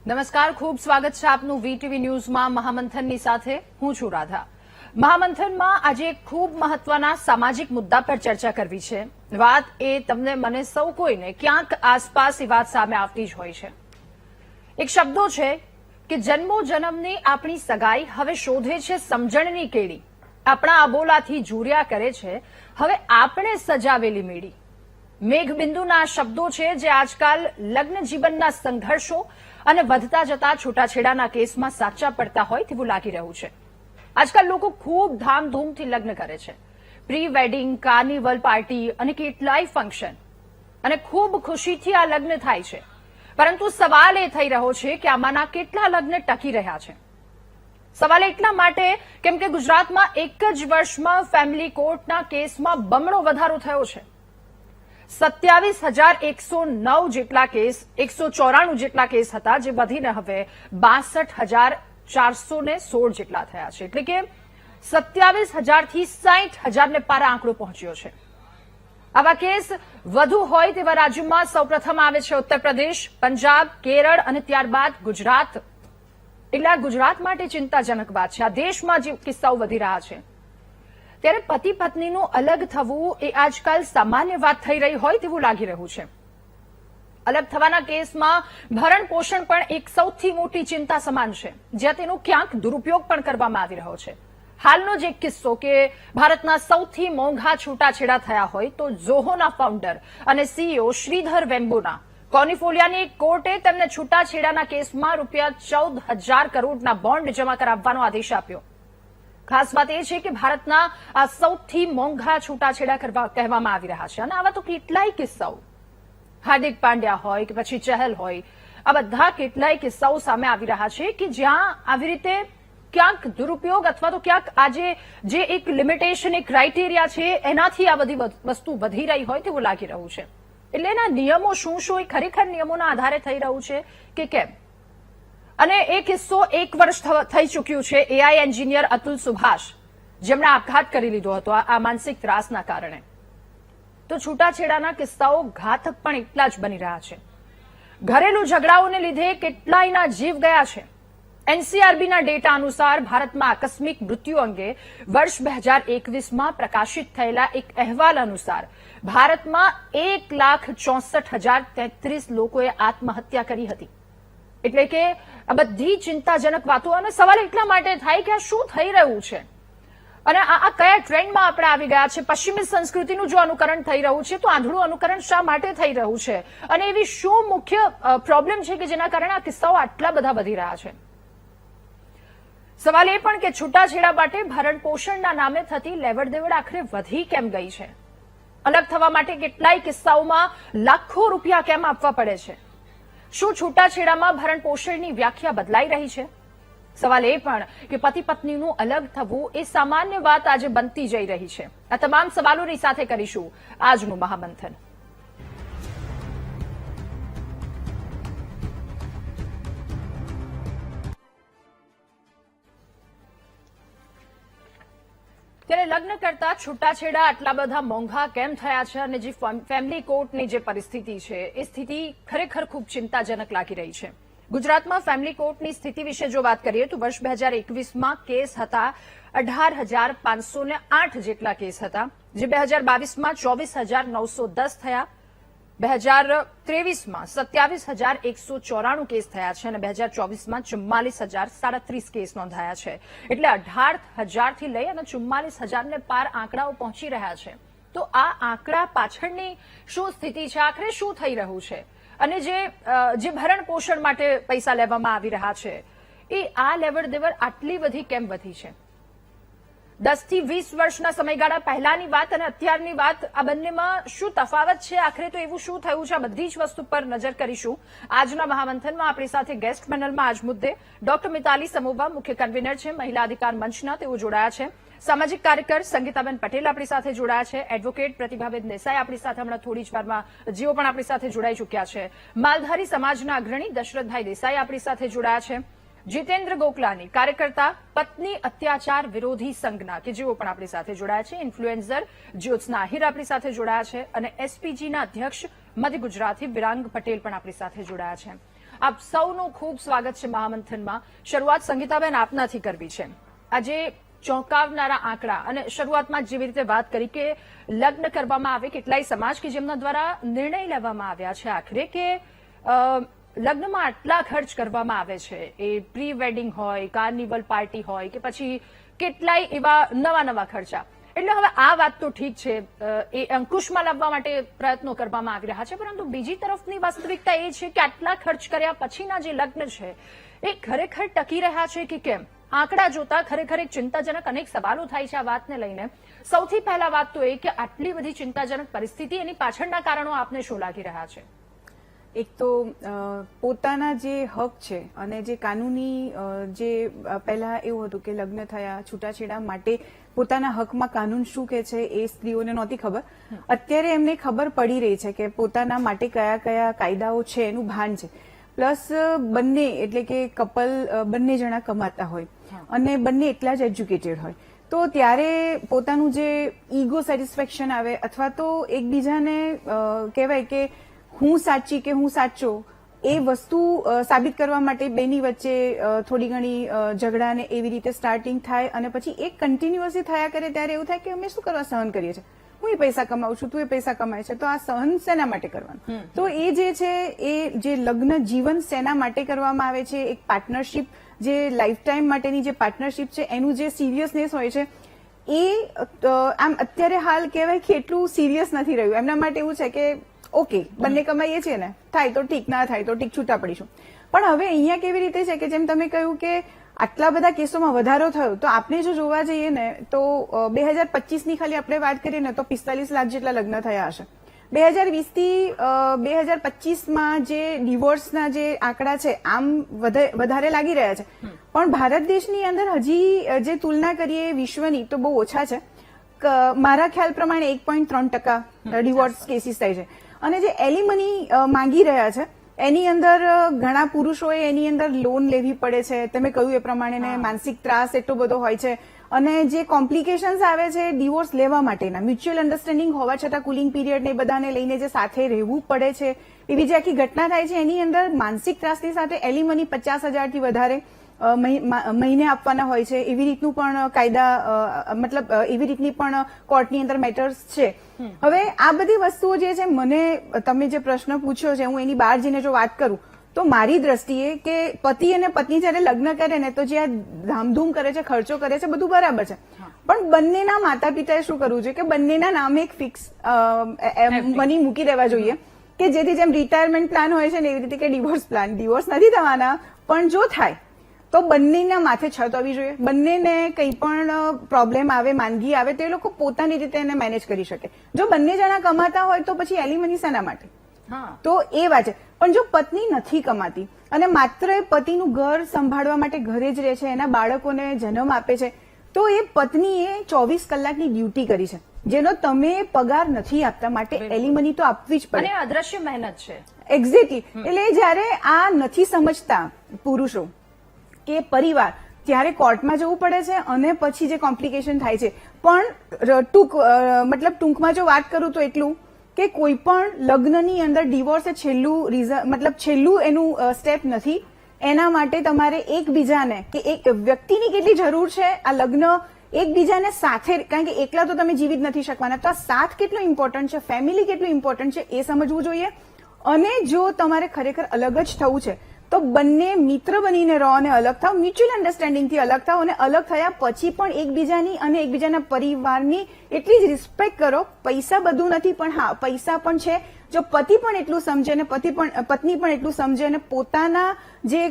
નમસ્કાર, ખૂબ સ્વાગત છે આપનું વીટીવી ન્યૂઝમાં મહામંથનની સાથે હું છું રાધા। મહામંથનમાં આજે ખૂબ મહત્વના સામાજિક મુદ્દા પર ચર્ચા કરવી છે। વાત એ તમને મને સૌ કોઈને ક્યાંક આસપાસ એ વાત સામે આવતી જ હોય છે। એક શબ્દો છે કે જન્મો જન્મની આપણી સગાઈ હવે શોધે છે સમજણની કેડી, આપણા અબોલાથી જુર્યા કરે છે હવે આપણે સજાવેલી મેળી। મેઘબિંદુના આ શબ્દો છે જે આજકાલ લગ્ન જીવનના સંઘર્ષો અને વધતા જતા છૂટાછેડાના કેસમાં સાચા પડતા હોય તેવું લાગી રહ્યું છે। આજકાલ લોકો ખૂબ ધામધૂમથી લગ્ન કરે છે, પ્રી વેડિંગ, કાર્નિવલ પાર્ટી અને કેટલાય ફંક્શન, અને ખૂબ ખુશીથી આ લગ્ન થાય છે। પરંતુ સવાલ એ થઈ રહ્યો છે કે આમાંના કેટલા લગ્ન ટકી રહ્યા છે। સવાલ એટલા માટે કેમ કે ગુજરાતમાં એક જ વર્ષમાં ફેમિલી કોર્ટના કેસમાં બમણો વધારો થયો છે। 27,109 જેટલા કેસ, 194 જેટલા કેસ હતા જે વધીને હવે 62,416 જેટલા થયા છે। એટલે કે 27,000 થી 60,000 ને પાર આંકડો પહોંચ્યો છે। આવા કેસ વધુ હોય તેવા રાજ્યોમાં સૌપ્રથમ આવે છે ઉત્તર પ્રદેશ, પંજાબ, કેરળ અને ત્યારબાદ ગુજરાત। એટલે આ ગુજરાત માટે ચિંતાજનક વાત છે। આ દેશમાં જે કિસ્સાઓ વધી રહ્યા છે ત્યારે પતિ પત્નીનું અલગ થવું એ આજકાલ સામાન્ય વાત થઈ રહી હોય તેવું લાગી રહ્યું છે। અલગ થવાના કેસમાં ભરણ પોષણ પણ એક સૌથી મોટી ચિંતા સમાન છે, જ્યાં તેનો ક્યાંક દુરુપયોગ પણ કરવામાં આવી રહ્યો છે। હાલનો જ એક કિસ્સો કે ભારતના સૌથી મોંઘા છૂટાછેડા થયા હોય તો ઝોહોના ફાઉન્ડર અને સીઈઓ શ્રીધર વેમ્બોના કોર્નિફોલિયાની એક કોર્ટે તેમને છૂટાછેડાના કેસમાં ₹14,000 કરોડના બોન્ડ જમા કરાવવાનો આદેશ આપ્યો। ખાસ વાત એ છે કે ભારતના આ સૌથી મોંઘા છૂટાછેડા કહેવામાં આવી રહ્યા છે, અને આવા તો કેટલાય કિસ્સાઓ, હાર્દિક પાંડ્યા હોય કે પછી ચહલ હોય, આ બધા કેટલાય કિસ્સાઓ સામે આવી રહ્યા છે કે જ્યાં આવી રીતે ક્યાંક દુરુપયોગ અથવા તો ક્યાંક આજે જે એક લિમિટેશન, એક ક્રાઇટેરિયા છે એનાથી આ બધી વસ્તુ વધી રહી હોય તેવું લાગી રહ્યું છે। એટલે એના નિયમો શું શું, એ ખરેખર નિયમોના આધારે થઈ રહ્યું છે કે કેમ? અને એ કિસ્સો 1 વર્ષ થઈ ચૂક્યું છે એઆઈ એન્જિનિયર અતુલ સુભાષ, જેમણે આપઘાત કરી લીધો હતો આ માનસિક ત્રાસના કારણે। તો છૂટાછેડાના કિસ્સાઓ ઘાતક પણ એટલા જ બની રહ્યા છે। ઘરેલુ ઝઘડાઓને લીધે કેટલાયના જીવ ગયા છે। એનસીઆરબીના ડેટા અનુસાર ભારતમાં આકસ્મિક મૃત્યુ અંગે વર્ષ 2021માં પ્રકાશિત થયેલા એક અહેવાલ અનુસાર ભારતમાં 1,64,033 લોકોએ આત્મહત્યા કરી હતી। એટલે કે આ બધી ચિંતાજનક વાતો, અને સવાલ એટલા માટે થાય કે આ શું થઈ રહ્યું છે અને આ કયા ટ્રેન્ડમાં આપણે આવી ગયા છે? પશ્ચિમી સંસ્કૃતિનું જો અનુકરણ થઈ રહ્યું છે તો આંધળું અનુકરણ શા માટે થઈ રહ્યું છે, અને એવી શું મુખ્ય પ્રોબ્લેમ છે કે જેના કારણે આ કિસ્સાઓ આટલા બધા વધી રહ્યા છે? સવાલ એ પણ કે છૂટાછેડા માટે ભરણ પોષણના નામે થતી લેવડ દેવડ આખરે વધી કેમ ગઈ છે? અલગ થવા માટે કેટલાય કિસ્સાઓમાં લાખો રૂપિયા કેમ આપવા પડે છે? શું છૂટાછેડામાં ભરણ પોષણની વ્યાખ્યા બદલાઈ રહી છે? સવાલ એ પણ કે પતિ પત્નીનું અલગ થવું એ સામાન્ય વાત આજે બનતી જઈ રહી છે। આ તમામ સવાલોની સાથે કરીશું આજનું મહામંથન। ત્યારે લગ્ન કરતા છૂટાછેડા આટલા બધા મોંઘા કેમ થયા છે, અને જે ફેમિલી કોર્ટની જે પરિસ્થિતિ છે એ સ્થિતિ ખરેખર ખૂબ ચિંતાજનક લાગી રહી છે। ગુજરાતમાં ફેમિલી કોર્ટની સ્થિતિ વિશે જો વાત કરીએ તો વર્ષ 2021માં કેસ હતા 18,508 જેટલા કેસ હતા, જે 2022માં 24,910 થયા, 2023માં 27,194 કેસ થયા છે અને 2024માં 44,037 કેસ નોંધાયા છે। એટલે 18,000 થી લઈ અને 44,000 ને પાર આંકડાઓ પહોંચી રહ્યા છે। તો આ આંકડા પાછળની શું સ્થિતિ છે, આખરે શું થઈ રહ્યું છે, અને જે ભરણ પોષણ માટે પૈસા લેવામાં આવી રહ્યા છે એ આ લેવડ દેવડ આટલી બધી કેમ વધી છે? 10 થી 20 વર્ષના સમયગાળા પહેલાની વાત અને અત્યારની વાત, આ બંનેમાં શું તફાવત છે? આખરે તો એવું શું થયું છે? આ બધી જ વસ્તુ પર નજર કરીશું આજના મહામંથનમાં। આપણી સાથે ગેસ્ટ પેનલમાં આજ મુદ્દે ડોક્ટર મિતાલી સમોવા, મુખ્ય કન્વીનર છે મહિલા અધિકાર મંચના, તેઓ જોડાયા છે। સામાજિક કાર્યકર સંગીતાબેન પટેલ આપણી સાથે જોડાયા છે। એડવોકેટ પ્રતિભાબેન દેસાઈ આપણી સાથે હમણાં થોડી જ વારમાં જેઓ પણ આપણી સાથે જોડાઈ ચૂક્યા છે। માલધારી સમાજના અગ્રણી દશરથભાઈ દેસાઈ આપણી સાથે જોડાયા છે। જીતેન્દ્ર ગોકલાની કાર્યકર્તા પત્ની અત્યાચાર વિરોધી સંઘના કે જેઓ પણ આપણી સાથે જોડાયા છે, ઇન્ફ્લુએન્સર જ્યોત્સના આહિર આપણી સાથે જોડાયા છે અને એસપીજીના અધ્યક્ષ મધ્ય ગુજરાતી વિરાંગ પટેલ પણ આપણી સાથે જોડાયા છે। આપ સૌનું ખૂબ સ્વાગત છે મહામંથનમાં. શરૂઆત સંગીતાબેન આપનાથી કરવી છે. આજે ચોંકાવનારા આંકડા અને શરૂઆતમાં જેવી રીતે વાત કરી કે લગ્ન કરવામાં આવે, કેટલાય સમાજ કે જેમના દ્વારા નિર્ણય લેવામાં આવ્યા છે આખરે કે લગ્નમાં આટલા ખર્ચ કરવામાં આવે છે, એ પ્રી વેડિંગ હોય, કાર્નિવલ પાર્ટી હોય કે પછી કેટલાય એવા નવા ખર્ચા. એટલે હવે આ વાત તો ઠીક છે, એ અંકુશમાં લાવવા માટે પ્રયત્નો કરવામાં આવી રહ્યા છે, પરંતુ બીજી તરફની વાસ્તવિકતા એ છે કે આટલા ખર્ચ કર્યા પછીના જે લગ્ન છે એ ખરેખર ટકી રહ્યા છે કે કેમ? આંકડા જોતા ખરેખર એક ચિંતાજનક અનેક સવાલો થાય છે આ વાતને લઈને. સૌથી પહેલા વાત તો એ કે આટલી બધી ચિંતાજનક પરિસ્થિતિ, એની પાછળના કારણો આપને શું લાગી રહ્યા છે? એક તો પોતાના જે હક છે અને જે કાનૂની જે પહેલા એવું હતું કે લગ્ન થયા છૂટાછેડા માટે પોતાના હકમાં કાનૂન શું કે છે એ સ્ત્રીઓને નહોતી ખબર. અત્યારે એમને ખબર પડી રહી છે કે પોતાના માટે કયા કયા કાયદાઓ છે એનું ભાન છે. પ્લસ બંને એટલે કે કપલ બંને જણા કમાતા હોય અને બંને એટલા જ એજ્યુકેટેડ હોય, તો ત્યારે પોતાનું જે ઈગો સેટિસ્ફેક્શન આવે અથવા તો એકબીજાને કહેવાય કે હું સાચી કે હું સાચો એ વસ્તુ સાબિત કરવા માટે બેની વચ્ચે થોડી ઘણી ઝઘડા ને એવી રીતે સ્ટાર્ટિંગ થાય અને પછી એક કન્ટિન્યુઅસલી થયા કરે ત્યારે એવું થાય કે અમે શું કરવા સહન કરીએ છીએ? હું એ પૈસા કમાઉં છું, તું એ પૈસા કમાય છે, તો આ સહન શેના માટે કરવાનું? તો એ જે છે એ જે લગ્ન જીવન શેના માટે કરવામાં આવે છે, એક પાર્ટનરશિપ જે લાઈફ ટાઈમ માટેની જે પાર્ટનરશિપ છે એનું જે સિરિયસનેસ હોય છે એ આમ અત્યારે હાલ કહેવાય કે એટલું સિરિયસ નથી રહ્યું. એમના માટે એવું છે કે ઓકે બંને કમાઈએ છીએ ને, થાય તો ઠીક, ના થાય તો ઠીક, છૂટા પડીશું. પણ હવે અહીંયા કેવી રીતે છે કે જેમ તમે કહ્યું કે આટલા બધા કેસોમાં વધારો થયો, તો આપણે જો જોવા જઈએ ને તો 2025ની ખાલી આપણે વાત કરીએ ને તો 45 લાખ જેટલા લગ્ન થયા હશે. 2020 થી 2025માં જે ડિવોર્સના જે આંકડા છે આમ વધારે લાગી રહ્યા છે, પણ ભારત દેશની અંદર હજી જે તુલના કરીએ વિશ્વની તો બહુ ઓછા છે. મારા ખ્યાલ પ્રમાણે 1.3% ડિવોર્સ કેસીસ થાય છે. અને જે એલિમની માંગી રહ્યા છે એની અંદર ઘણા પુરુષોએ એની અંદર લોન લેવી પડે છે, તમે કહ્યું એ પ્રમાણે માનસિક ત્રાસ એટલો બધો હોય છે અને જે કોમ્પ્લિકેશન્સ આવે છે ડિવોર્સ લેવા માટેના, મ્યુચ્યુઅલ અન્ડરસ્ટેન્ડિંગ હોવા છતાં કુલિંગ પીરિયડ ને બધાને લઈને જે સાથે રહેવું પડે છે, એવી જે આખી ઘટના થાય છે એની અંદર માનસિક ત્રાસની સાથે એલિમની 50,000 થી વધારે મહિને આપવાના હોય છે. એવી રીતનું પણ કાયદા મતલબ એવી રીતની પણ કોર્ટની અંદર મેટર્સ છે. હવે આ બધી વસ્તુઓ જે છે, મને તમે જે પ્રશ્ન પૂછ્યો છે હું એની બહાર જઈને જો વાત કરું તો મારી દ્રષ્ટિએ કે પતિ અને પત્ની જયારે લગ્ન કરે ને તો જે આ ધામધૂમ કરે છે, ખર્ચો કરે છે, બધું બરાબર છે, પણ બંનેના માતા પિતાએ શું કરવું જોઈએ કે બંનેના નામે એક ફિક્સ મની મૂકી દેવા જોઈએ કે જેથી જેમ રિટાયરમેન્ટ પ્લાન હોય છે ને એવી રીતે કે ડિવોર્સ પ્લાન, ડિવોર્સ નથી થવાના પણ જો થાય તો બંનેના માથે છત હોવી જોઈએ. બંનેને કંઈ પણ પ્રોબ્લેમ આવે, માંદગી આવે તો એ લોકો પોતાની રીતે એને મેનેજ કરી શકે. જો બંને જણા કમાતા હોય તો પછી એલિમની શેના માટે? તો એ વાત છે. પણ જો પત્ની નથી કમાતી અને માત્ર પતિનું ઘર સંભાળવા માટે ઘરે જ રહે છે, એના બાળકોને જન્મ આપે છે, તો એ પત્નીએ 24 કલાકની ડ્યુટી કરી છે જેનો તમે પગાર નથી આપતા, માટે એલિમની તો આપવી જ પડે. અદ્રશ્ય મહેનત છે. એક્ઝેક્ટલી. એટલે જયારે આ નથી સમજતા પુરુષો કે પરિવાર, ત્યારે કોર્ટમાં જવું પડે છે અને પછી જે કોમ્પ્લિકેશન થાય છે. પણ ટૂંકમાં જો વાત કરું તો એટલું કે કોઈ પણ લગ્નની અંદર ડિવોર્સ એ છેલ્લું છેલ્લું એનું સ્ટેપ નથી. એના માટે તમારે એકબીજાને કે એક વ્યક્તિની કેટલી જરૂર છે, આ લગ્ન એકબીજાને સાથે, કારણ કે એકલા તો તમે જીવી જ નથી શકવાના, તો આ સાથ કેટલો ઇમ્પોર્ટન્ટ છે, ફેમિલી કેટલું ઇમ્પોર્ટન્ટ છે એ સમજવું જોઈએ. અને જો તમારે ખરેખર અલગ જ થવું છે તો બંને મિત્ર બનીને રહો અને અલગ થાવ, મ્યુચ્યુઅલ અન્ડરસ્ટેન્ડિંગથી અલગ થાવ અને અલગ થયા પછી પણ એકબીજાની અને એકબીજાના પરિવારની એટલી જ રિસ્પેક્ટ કરો. પૈસા બધું નથી, પણ હા પૈસા પણ છે. જો પતિ પણ એટલું સમજે અને પત્ની પણ એટલું સમજે અને પોતાના જે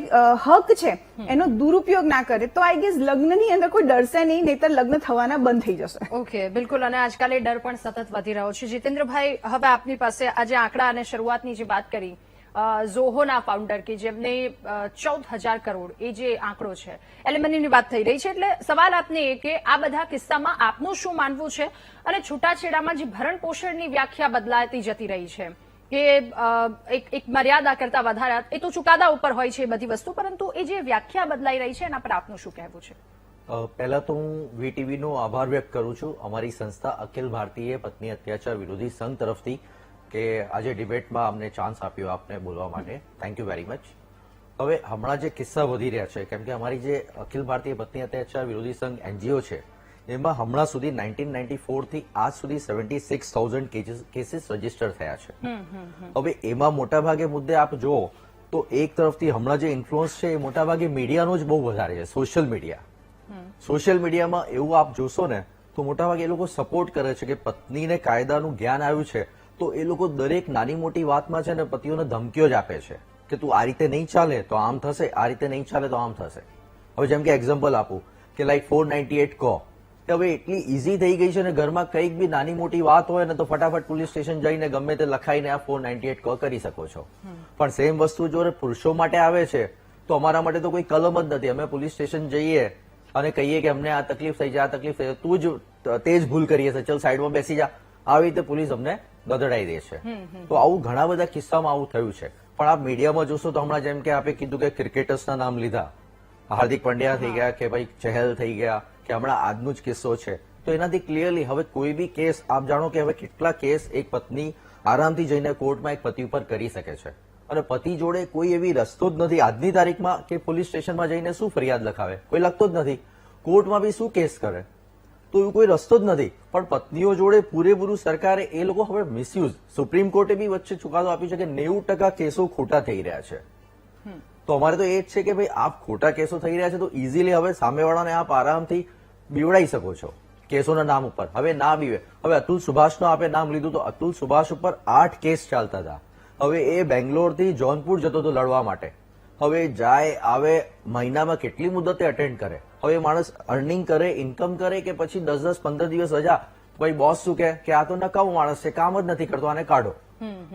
હક છે એનો દુરુપયોગ ના કરે તો આઈ ગેસ લગ્નની અંદર કોઈ ડરશે નહીં, નહીતર લગ્ન થવાના બંધ થઈ જશે. ઓકે, બિલકુલ. અને આજકાલ એ ડર પણ સતત વધી રહ્યો છે. જીતેન્દ્રભાઈ, હવે આપની પાસે આજે આંકડા અને શરૂઆતની જે વાત કરી ઝોહોના ફાઉન્ડર કે જેમને 14,000 કરોડ એ જે આંકડો છે, એલિમનીની વાત થઈ રહી છે, એટલે સવાલ આપને એ કે આ બધા કિસ્સામાં આપનું શું માનવું છે અને છૂટાછેડામાં જે ભરણ પોષણની વ્યાખ્યા બદલાતી જતી રહી છે કે એક મર્યાદા કરતા વધારે, એ તો ચુકાદા ઉપર હોય છે એ બધી વસ્તુ, પરંતુ એ જે વ્યાખ્યા બદલાઈ રહી છે એના પર આપનું શું કહેવું છે? પહેલા તો હું વીટીવી નો આભાર વ્યક્ત કરું છું અમારી સંસ્થા અખિલ ભારતીય પત્ની અત્યાચાર વિરોધી સંઘ તરફથી કે આજે ડિબેટમાં અમને ચાન્સ આપ્યો આપને બોલવા માટે. Thank you very much. હવે હમણાં જે કિસ્સા વધી રહ્યા છે, કેમ કે અમારી જે અખિલ ભારતીય પત્ની અત્યાચાર વિરોધી સંઘ એનજીઓ છે, એમાં હમણાં સુધી 1994 થી આજ સુધી 76,000 કેસીસ રજીસ્ટર થયા છે. હવે એમાં મોટાભાગે મુદ્દે આપ જુઓ તો એક તરફથી હમણાં જે ઇન્ફ્લુઅન્સ છે એ મોટાભાગે મીડિયાનો જ બહુ વધારે છે, સોશિયલ મીડિયા. સોશિયલ મીડિયામાં એવું આપ જોશો ને તો મોટાભાગે એ લોકો સપોર્ટ કરે છે કે પત્નીને કાયદાનું જ્ઞાન આવ્યું છે તો એ લોકો દરેક નાની મોટી વાતમાં છે ને પતિઓને ધમકીઓ જ આપે છે કે તું આ રીતે નહીં ચાલે તો આમ થશે, આ રીતે નહીં ચાલે તો આમ થશે. હવે જેમ કે એક્ઝામ્પલ આપું કે લાઈક 498 કહો, હવે એટલી ઈઝી થઈ ગઈ છે ને ઘરમાં કંઈક બી નાની મોટી વાત હોય ને તો ફટાફટ પોલીસ સ્ટેશન જઈને ગમે તે લખાઈને આ 498 કહો કરી શકો છો. પણ સેમ વસ્તુ જો પુરુષો માટે આવે છે તો અમારા માટે તો કોઈ કલમ જ નથી. અમે પોલીસ સ્ટેશન જઈએ અને કહીએ કે અમને આ તકલીફ થઈ છે, આ તકલીફ થઈ છે, તું જ તે જ ભૂલ કરીએ છે, ચલ સાઈડમાં બેસી જા, આવી રીતે પોલીસ અમને ગધડાઈ દે છે. તો આવું ઘણા બધા કિસ્સામાં આવું થયું છે. પણ આપ મીડિયામાં જોશો તો હમણાં જેમ કે આપે કીધું કે ક્રિકેટર્સના નામ લીધા, હાર્દિક પંડ્યા થઈ ગયા કે ભાઈ ચહેલ થઈ ગયા કે હમણાં આજનો જ કિસ્સો છે, તો એનાથી ક્લિયરલી હવે કોઈ બી કેસ આપ જાણો કે હવે કેટલા કેસ એક પત્ની આરામથી જઈને કોર્ટમાં એક પતિ ઉપર કરી શકે છે અને પતિ જોડે કોઈ એવી રસ્તો જ નથી આજની તારીખમાં કે પોલીસ સ્ટેશનમાં જઈને શું ફરિયાદ લખાવે, કોઈ લખતો જ નથી. કોર્ટમાં બી શું કેસ કરે, તો એવું કોઈ રસ્તો જ નથી. પણ પત્નીઓ જોડે પૂરેપૂરું સરકારે એ લોકો હવે મિસયુઝ, સુપ્રીમ કોર્ટે બી વચ્ચે ચુકાદો આપ્યો છે કે 90% કેસો ખોટા થઈ રહ્યા છે. તો અમારે તો એ જ છે કે ભાઈ આપ ખોટા કેસો થઈ રહ્યા છે તો ઇઝીલી હવે સામેવાળાને આપ આરામથી બીવડાઈ શકો છો કેસોના નામ ઉપર. હવે ના બીવે. હવે અતુલ સુભાષનો આપે નામ લીધું તો અતુલ સુભાષ ઉપર 8 કેસ ચાલતા હતા. હવે એ બેંગ્લોરથી જોનપુર જતો હતો લડવા માટે. હવે જાય આવે, મહિનામાં કેટલી મુદતે અટેન્ડ કરે. હવે માણસ અર્નિંગ કરે, ઇન્કમ કરે કે પછી 10-15 દિવસ રજા, ભાઈ બોસ શું કે આ તો નકામો માણસ છે, કામ જ નથી કરતો, આને કાઢો.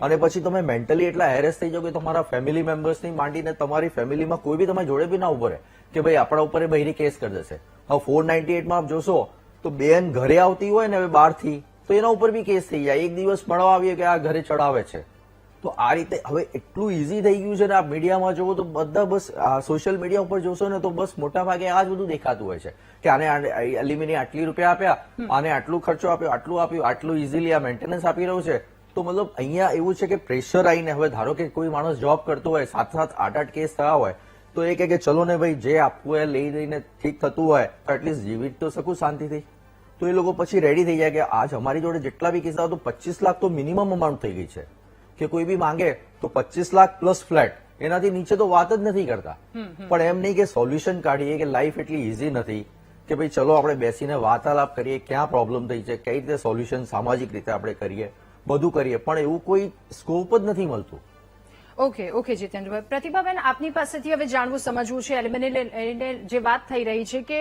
અને પછી તમે મેન્ટલી એટલા હેરેસ થઈ જાઓ કે તમારા ફેમિલી મેમ્બર્સની માંડીને તમારી ફેમિલીમાં કોઈ બી તમારી જોડે બી ના ઉભો રહે કે ભાઈ આપણા ઉપર બહેરી કેસ કરી દેશે. હવે 498 માં આપ જોશો તો બેન ઘરે આવતી હોય ને હવે બહારથી તો એના ઉપર બી કેસ થઈ જાય. એક દિવસ મળવા આવીએ કે આ ઘરે ચડાવે છે. તો આ રીતે હવે એટલું ઈઝી થઈ ગયું છે ને આપ મીડિયામાં જોવો તો બધા બસ સોશિયલ મીડિયા ઉપર જોશો ને તો બસ મોટા ભાગે આ જ બધું દેખાતું હોય છે કે આને એલિમિની આટલી રૂપિયા આપ્યા, આને આટલું ખર્ચો આપ્યો, આટલું આપ્યું, આટલું ઇઝીલી આ મેન્ટેનન્સ આપી રહ્યું છે. તો મતલબ અહીંયા એવું છે કે પ્રેશર આવીને હવે ધારો કે કોઈ માણસ જોબ કરતો હોય, 7-7, 8-8 કેસ થયા હોય તો એ કે ચલો ને ભાઈ જે આપવું એ લઈ લઈને ઠીક થતું હોય તો એટલીસ્ટ જીવી તો શકું શાંતિથી. તો એ લોકો પછી રેડી થઈ જાય કે આજ અમારી જોડે જેટલા બી કિસ્સા તો 25 લાખ તો મિનિમમ અમાઉન્ટ થઈ ગઈ છે કે કોઈ બી માંગે તો 25 લાખ પ્લસ ફ્લેટ, એનાથી નીચે તો વાત જ નથી કરતા. પણ એમ નહીં કે સોલ્યુશન કાઢીએ કે લાઈફ એટલી ઈઝી નથી કે ભાઈ ચલો આપણે બેસીને વાર્તાલાપ કરીએ, ક્યાં પ્રોબ્લેમ થઈ છે, કઈ રીતે સોલ્યુશન સામાજિક રીતે આપણે કરીએ, બધું કરીએ, પણ એવું કોઈ સ્કોપ જ નથી મળતું. ઓકે જીતેન્દ્રભાઈ. પ્રતિભાબેન, આપની પાસેથી હવે જાણવું સમજવું છે એલિમિનેને જે વાત થઈ રહી છે કે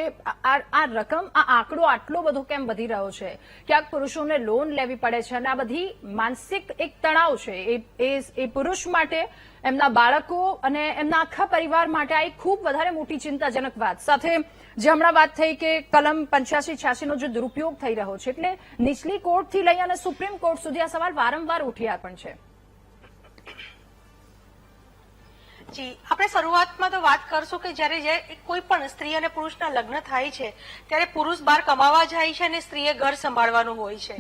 આ રકમ, આ આંકડો આટલો બધો કેમ વધી રહ્યો છે, ક્યાંક પુરુષોને લોન લેવી પડે છે અને આ બધી માનસિક એક તણાવ છે એ પુરુષ માટે, એમના બાળકો અને એમના આખા પરિવાર માટે આ એક ખૂબ વધારે મોટી ચિંતાજનક વાત. સાથે જે હમણાં વાત થઈ કે કલમ 85-86 નો જે દુરુપયોગ થઈ રહ્યો છે, એટલે નીચલી કોર્ટથી લઈ અને સુપ્રીમ કોર્ટ સુધી આ સવાલ વારંવાર ઉઠ્યા પણ છે. જી, આપણે શરૂઆતમાં તો વાત કરશું કે જ્યારે કોઈ પણ સ્ત્રી અને પુરુષના લગ્ન થાય છે ત્યારે પુરુષ બહાર કમાવા જાય છે અને સ્ત્રીએ ઘર સંભાળવાનું હોય છે.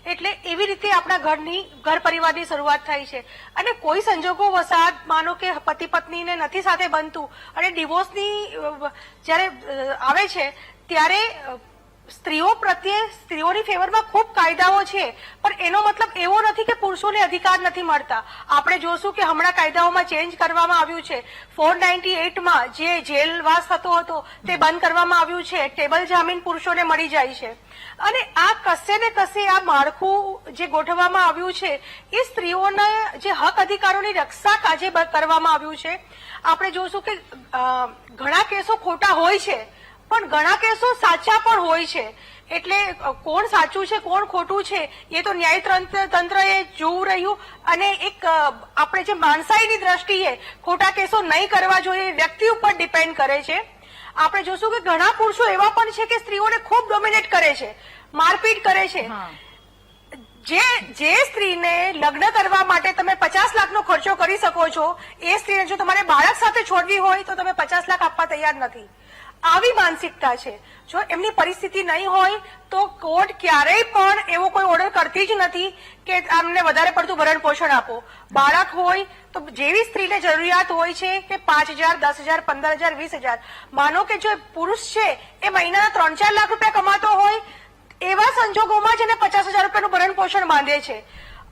એટલે એવી રીતે આપણા ઘર પરિવારની શરૂઆત થાય છે અને કોઈ સંજોગો વસાત માનો કે પતિ પત્નીને નથી સાથે બનતું અને ડિવોર્સની જ્યારે આવે છે ત્યારે સ્ત્રીઓ પ્રત્યે સ્ત્રીઓની ફેવરમાં ખૂબ કાયદાઓ છે, પણ એનો મતલબ એવો નથી કે પુરુષોને અધિકાર નથી મળતા. આપણે જોશું કે હમણાં કાયદાઓમાં ચેન્જ કરવામાં આવ્યું છે. 498 માં જે જેલવાસ થતો હતો તે બંધ કરવામાં આવ્યું છે. ટેબલ જામીન પુરુષોને મળી જાય છે અને આ કશે ને કશે આ માળખું જે ગોઠવવામાં આવ્યું છે એ સ્ત્રીઓના જે હક અધિકારોની રક્ષા કાજે કરવામાં આવ્યું છે. આપણે જોશું કે ઘણા કેસો ખોટા હોય છે પણ ઘણા કેસો સાચા પણ હોય છે. એટલે કોણ સાચું છે કોણ ખોટું છે એ તો ન્યાય તંત્ર એ જોવું રહ્યું અને એક આપણે જે માણસાઈની દ્રષ્ટિએ ખોટા કેસો નહીં કરવા જોઈએ વ્યક્તિ ઉપર ડિપેન્ડ કરે છે. આપણે જોશું કે ઘણા પુરુષો એવા પણ છે કે સ્ત્રીઓને ખૂબ ડોમિનેટ કરે છે, મારપીટ કરે છે. જે સ્ત્રીને લગ્ન કરવા માટે તમે 50 લાખનો ખર્ચો કરી શકો છો એ સ્ત્રીને જો તમારે બાળક સાથે છોડવી હોય તો તમે 50 લાખ આપવા તૈયાર નથી. આવી માનસિકતા છે. જો એમની પરિસ્થિતિ નહીં હોય તો કોર્ટ ક્યારેય પણ એવો કોઈ ઓર્ડર કરતી જ નથી કે આમને વધારે પડતું ભરણ પોષણ આપો. બાળક હોય તો જેવી સ્ત્રીને જરૂરિયાત હોય છે કે 5,000, 10,000, 15,000, 20,000, માનો કે જો પુરુષ છે એ મહિનાના 3-4 લાખ રૂપિયા કમાતો હોય, એવા સંજોગોમાં જ એને 50,000 રૂપિયાનું ભરણ પોષણ બાંધે છે.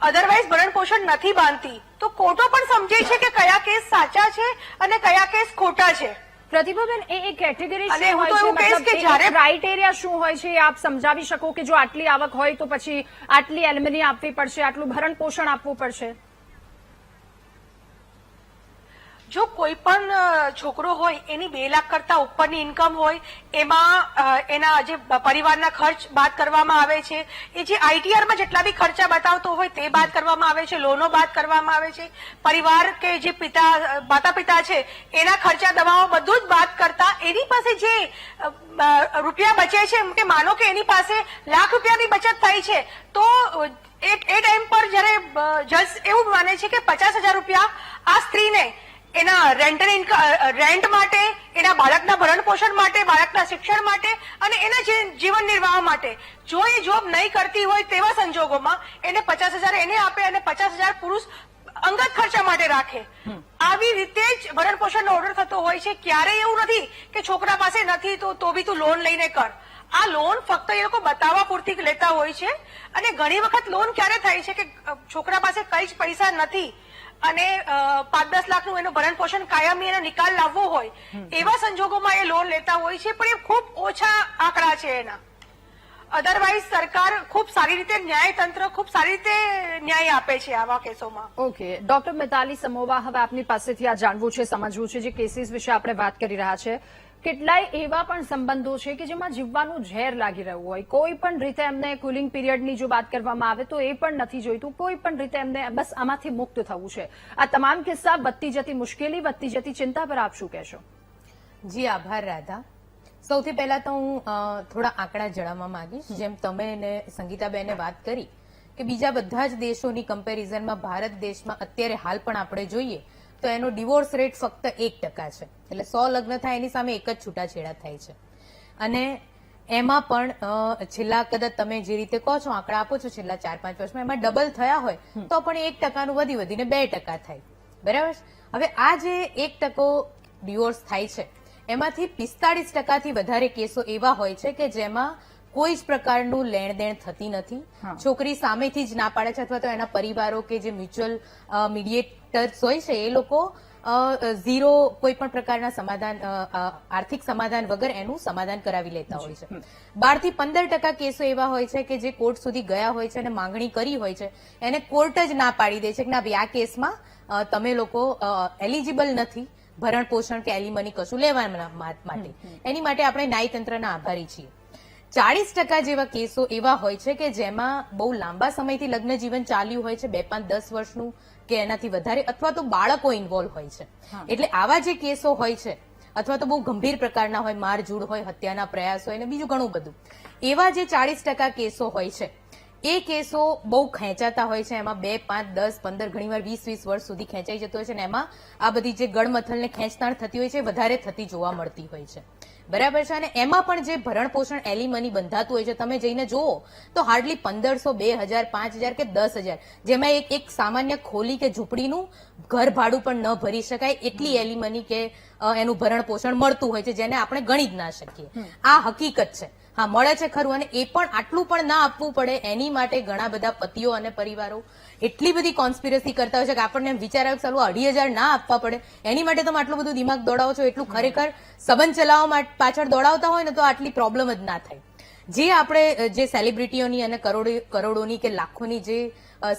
અધરવાઇઝ ભરણ પોષણ નથી બાંધતી. તો કોર્ટો પણ સમજે છે કે કયા કેસ સાચા છે અને કયા કેસ ખોટા છે. પ્રતિભાબેન, એ કેટેગરી અને શું હું હોય તો એવું છે, કહીશ કે મતલબ જ્યારે- ક્રાઇટેરિયા શું હોય છે, એ આપ સમજાવી શકો કે જો આટલી આવક હોય તો પછી આટલી એલિમની આપવી પડશે, આટલું ભરણ પોષણ આપવું પડશે? જો કોઈ પણ છોકરો હોય એની 2 લાખ કરતા ઉપરની ઇન્કમ હોય, એમાં એના જે પરિવારના ખર્ચ બાદ કરવામાં આવે છે, એ જે આઈટીઆરમાં જેટલા બી ખર્ચા બતાવતો હોય તે બાદ કરવામાં આવે છે, લોનો બાદ કરવામાં આવે છે, પરિવાર કે જે માતા પિતા છે એના ખર્ચા દવાઓ બધું જ બાદ કરતા એની પાસે જે રૂપિયા બચે છે, કે માનો કે એની પાસે લાખ રૂપિયાની બચત થઈ છે, તો એ ટાઈમ પર જયારે જજ એવું માને છે કે 50,000 રૂપિયા આ સ્ત્રીને એના રેન્ટ માટે, એના બાળકના ભરણ પોષણ માટે, બાળકના શિક્ષણ માટે અને એના જીવન નિર્વાહ માટે, જો એ જોબ નહીં કરતી હોય તેવા સંજોગોમાં એને 50,000 એને આપે અને 50,000 પુરુષ અંગત ખર્ચા માટે રાખે. આવી રીતે જ ભરણ પોષણનો ઓર્ડર થતો હોય છે. ક્યારેય એવું નથી કે છોકરા પાસે નથી તો બી તું લોન લઈને કર. આ લોન ફક્ત એ લોકો બતાવવા પૂરતી લેતા હોય છે. અને ઘણી વખત લોન ક્યારે થાય છે કે છોકરા પાસે કઈ જ પૈસા નથી અને 5-10 લાખનું એનું ભરણ પોષણ કાયમી એનો નિકાલ લાવવો હોય, એવા સંજોગોમાં એ લોન લેતા હોય છે. પણ એ ખૂબ ઓછા આંકડા છે એના. અધરવાઇઝ સરકાર ખૂબ સારી રીતે, ન્યાયતંત્ર ખૂબ સારી રીતે ન્યાય આપે છે આવા કેસોમાં. ઓકે, ડોક્ટર મિતાલી સમોવા, હવે આપની પાસેથી આ જાણવું છે, સમજવું છે, જે કેસીસ વિશે આપણે વાત કરી રહ્યા છે. કેટલાય એવા પણ સંબંધો છે કે જેમાં જીવવાનું ઝેર લાગી રહ્યું હોય, કોઈ પણ રીતે એમને કુલિંગ પિરિયડની જો વાત કરવામાં આવે તો એ પણ નથી જોઈતું, કોઈ પણ રીતે એમને બસ આમાંથી મુક્ત થવું છે. આ તમામ કિસ્સા વધતી જતી મુશ્કેલી, વધતી જતી ચિંતા પર આપ શું કહેશો? જી આભાર રાધા. સૌથી પહેલા તો હું થોડા આંકડા જણાવવા માંગીશ. જેમ તમે ને સંગીતાબેને વાત કરી કે બીજા બધા જ દેશોની કમ્પેરિઝનમાં ભારત દેશમાં અત્યારે હાલ પણ આપણે જોઈએ તો એનો ડિવોર્સ રેટ ફક્ત 1% છે. એટલે 100 લગ્ન થાય એની સામે એક જ છૂટાછેડા થાય છે. અને એમાં પણ છેલ્લા કદાચ તમે જે રીતે કહો છો, આંકડા આપો છો છેલ્લા 4-5 વર્ષમાં, એમાં ડબલ થયા હોય તો પણ 1%નું વધીને 2% થાય. બરાબર. હવે આ જે 1% ડિવોર્સ થાય છે એમાંથી 45%થી વધારે કેસો એવા હોય છે કે જેમાં કોઈ જ પ્રકારનું લેણ દેણ થતી નથી. છોકરી સામેથી જ ના પાડે છે, અથવા તો એના પરિવારો કે જે મ્યુચ્યુઅલ મીડિયેટર્સ હોય છે એ લોકો ઝીરો કોઈ પણ પ્રકારના સમાધાન, આર્થિક સમાધાન વગર એનું સમાધાન કરાવી લેતા હોય છે. 12 થી 15% કેસો એવા હોય છે કે જે કોર્ટ સુધી ગયા હોય છે અને માંગણી કરી હોય છે, એને કોર્ટ જ ના પાડી દે છે કે ના ભાઈ આ કેસમાં તમે લોકો એલિજિબલ નથી ભરણ પોષણ કે એલિમની કશું લેવા માટે. એની માટે આપણે ન્યાયતંત્રના આભારી છીએ. 40% જેવા કેસો એવા હોય છે કે જેમાં બહુ લાંબા સમયથી લગ્ન જીવન ચાલ્યું હોય છે, 2, 5, 10 વર્ષનું કે એનાથી વધારે, અથવા તો બાળકો ઇન્વોલ્વ હોય છે. એટલે આવા જે કેસો હોય છે, અથવા તો બહુ ગંભીર પ્રકારના હોય, મારઝૂડ હોય, હત્યાના પ્રયાસ હોય અને બીજું ઘણું બધું, એવા જે 40% કેસો હોય છે એ કેસો બહુ ખેંચાતા હોય છે. એમાં 2, 5, 10, 15, ઘણીવાર 20 વર્ષ સુધી ખેંચાઈ જતો હોય છે. અને એમાં આ બધી જે ગળમથલને ખેંચતાણ થતી હોય છે એ વધારે થતી જોવા મળતી હોય છે. બરાબર છે. અને એમાં પણ જે ભરણ પોષણ એલિમની બંધાતું હોય છે, તમે જઈને જુઓ તો હાર્ડલી 1,500, 2,000, 5,000 કે 10,000, જેમાં એક સામાન્ય ખોલી કે ઝૂંપડીનું ઘર ભાડું પણ ન ભરી શકાય એટલી એલિમની કે એનું ભરણ પોષણ મળતું હોય છે, જેને આપણે ગણી જ ના શકીએ. આ હકીકત છે. હા, મળે છે ખરું. અને એ પણ આટલું પણ ના આપવું પડે એની માટે ઘણા બધા પતિઓ અને પરિવારો એટલી બધી કોન્સ્પિરસી કરતા હોય છે કે આપણને એમ વિચાર આવે કે ચાલો 2,500 ના આપવા પડે, એની માટે તમે આટલું બધું દિમાગ દોડાવો છો. એટલું ખરેખર સંબંધ ચલાવવા પાછળ દોડાવતા હોય ને તો આટલી પ્રોબ્લેમ જ ના થાય. જે આપણે જે સેલિબ્રિટીઓની અને કરોડોની કે લાખોની જે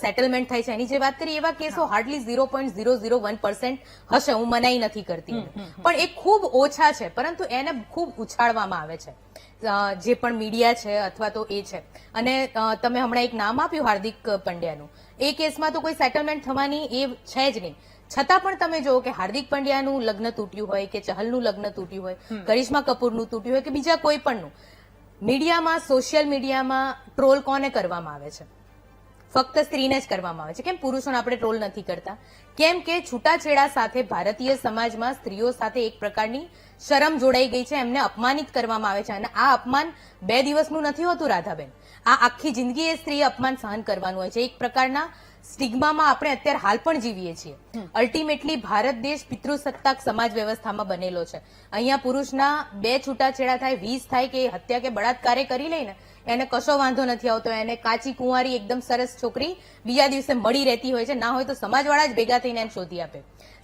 સેટલમેન્ટ થાય છે એની જે વાત કરીએ, એવા કેસો હાર્ડલી 0.001% હશે. હું મનાઈ નથી કરતી, પણ એ ખૂબ ઓછા છે. પરંતુ એને ખૂબ ઉછાળવામાં આવે છે જે પણ મીડિયા છે અથવા તો એ છે. અને તમે હમણાં એક નામ આપ્યું હાર્દિક પંડ્યાનું, એ કેસમાં તો કોઈ સેટલમેન્ટ થવાની એ છે જ નહીં. છતાં પણ તમે જુઓ કે હાર્દિક પંડ્યાનું લગ્ન તૂટ્યું હોય કે ચહલનું લગ્ન તૂટ્યું હોય, કરિશ્મા કપૂરનું તૂટ્યું હોય કે બીજા કોઈ પણનું, મીડિયામાં, સોશિયલ મીડિયામાં ટ્રોલ કોને કરવામાં આવે છે? ફક્ત સ્ત્રીને જ કરવામાં આવે છે. કેમ પુરુષોને આપણે ટ્રોલ નથી કરતા? કેમ કે છૂટાછેડા સાથે ભારતીય સમાજમાં સ્ત્રીઓ સાથે એક પ્રકારની શરમ જોડાઈ ગઈ છે, એમને અપમાનિત કરવામાં આવે છે. અને આ અપમાન 2 દિવસનું નથી હોતું રાધાબેન, આ આખી જિંદગી એ સ્ત્રીએ અપમાન સહન કરવાનું હોય છે. એક પ્રકારના સ્ટિગ્મામાં આપણે અત્યારે હાલ પણ જીવીએ છીએ. અલ્ટિમેટલી ભારત દેશ પિતૃસત્તાક સમાજ વ્યવસ્થામાં બનેલો છે. અહીંયા પુરુષના 2 છૂટાછેડા થાય, 20 થાય કે હત્યા કે બળાત્કારે કરી લઈને એને કશો વાંધો નથી આવતો. એને કાચી કુંવારી એકદમ સરસ છોકરી બીજા દિવસે મળી રહેતી હોય છે, ના હોય તો સમાજવાળા જ ભેગા થઈને એને શોધી આપે.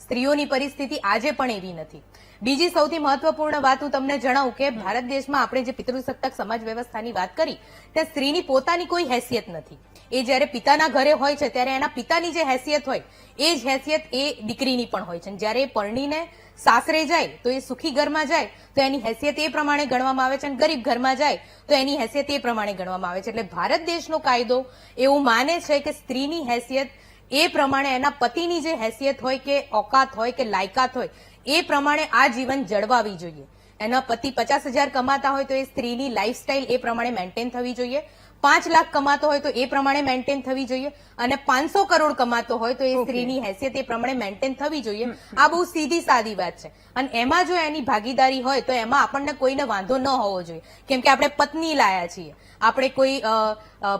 સ્ત્રીઓની પરિસ્થિતિ આજે પણ એવી નથી. બીજી સૌથી મહત્વપૂર્ણ વાત હું તમને જણાવું કે ભારત દેશમાં આપણે જે પિતૃસત્તાક સમાજ વ્યવસ્થાની વાત કરી ત્યાં સ્ત્રીની પોતાની કોઈ હેસિયત નથી. એ જયારે પિતાના ઘરે હોય છે ત્યારે એના પિતાની જે હેસિયત હોય એ જ હેસિયત એ દીકરીની પણ હોય છે. જયારે એ પરણીને સાસરે જાય તો એ સુખી ઘરમાં જાય તો એની હેસિયત એ પ્રમાણે ગણવામાં આવે છે, અને ગરીબ ઘરમાં જાય તો એની હેસિયત એ પ્રમાણે ગણવામાં આવે છે. એટલે ભારત દેશનો કાયદો એવું માને છે કે સ્ત્રીની હેસિયત એ પ્રમાણે એના પતિની જે હેસિયત હોય કે ઓકાત હોય કે લાયકાત હોય એ પ્રમાણે આ જીવન જળવાવી જોઈએ. એના પતિ 50,000 કમાતા હોય તો એ સ્ત્રીની લાઈફસ્ટાઈલ એ પ્રમાણે મેન્ટેન થવી જોઈએ. 5 લાખ કમાતો હોય તો એ પ્રમાણે મેન્ટેન થવી જોઈએ, અને 500 કરોડ કમાતો હોય તો એ સ્ત્રીની હેસિયત એ પ્રમાણે મેન્ટેન થવી જોઈએ. આ બહુ સીધી સાદી વાત છે. અને એમાં જો એની ભાગીદારી હોય તો એમાં આપણને કોઈને વાંધો ન હોવો જોઈએ, કેમ કે આપણે પત્ની લાયા છીએ. આપણે કોઈ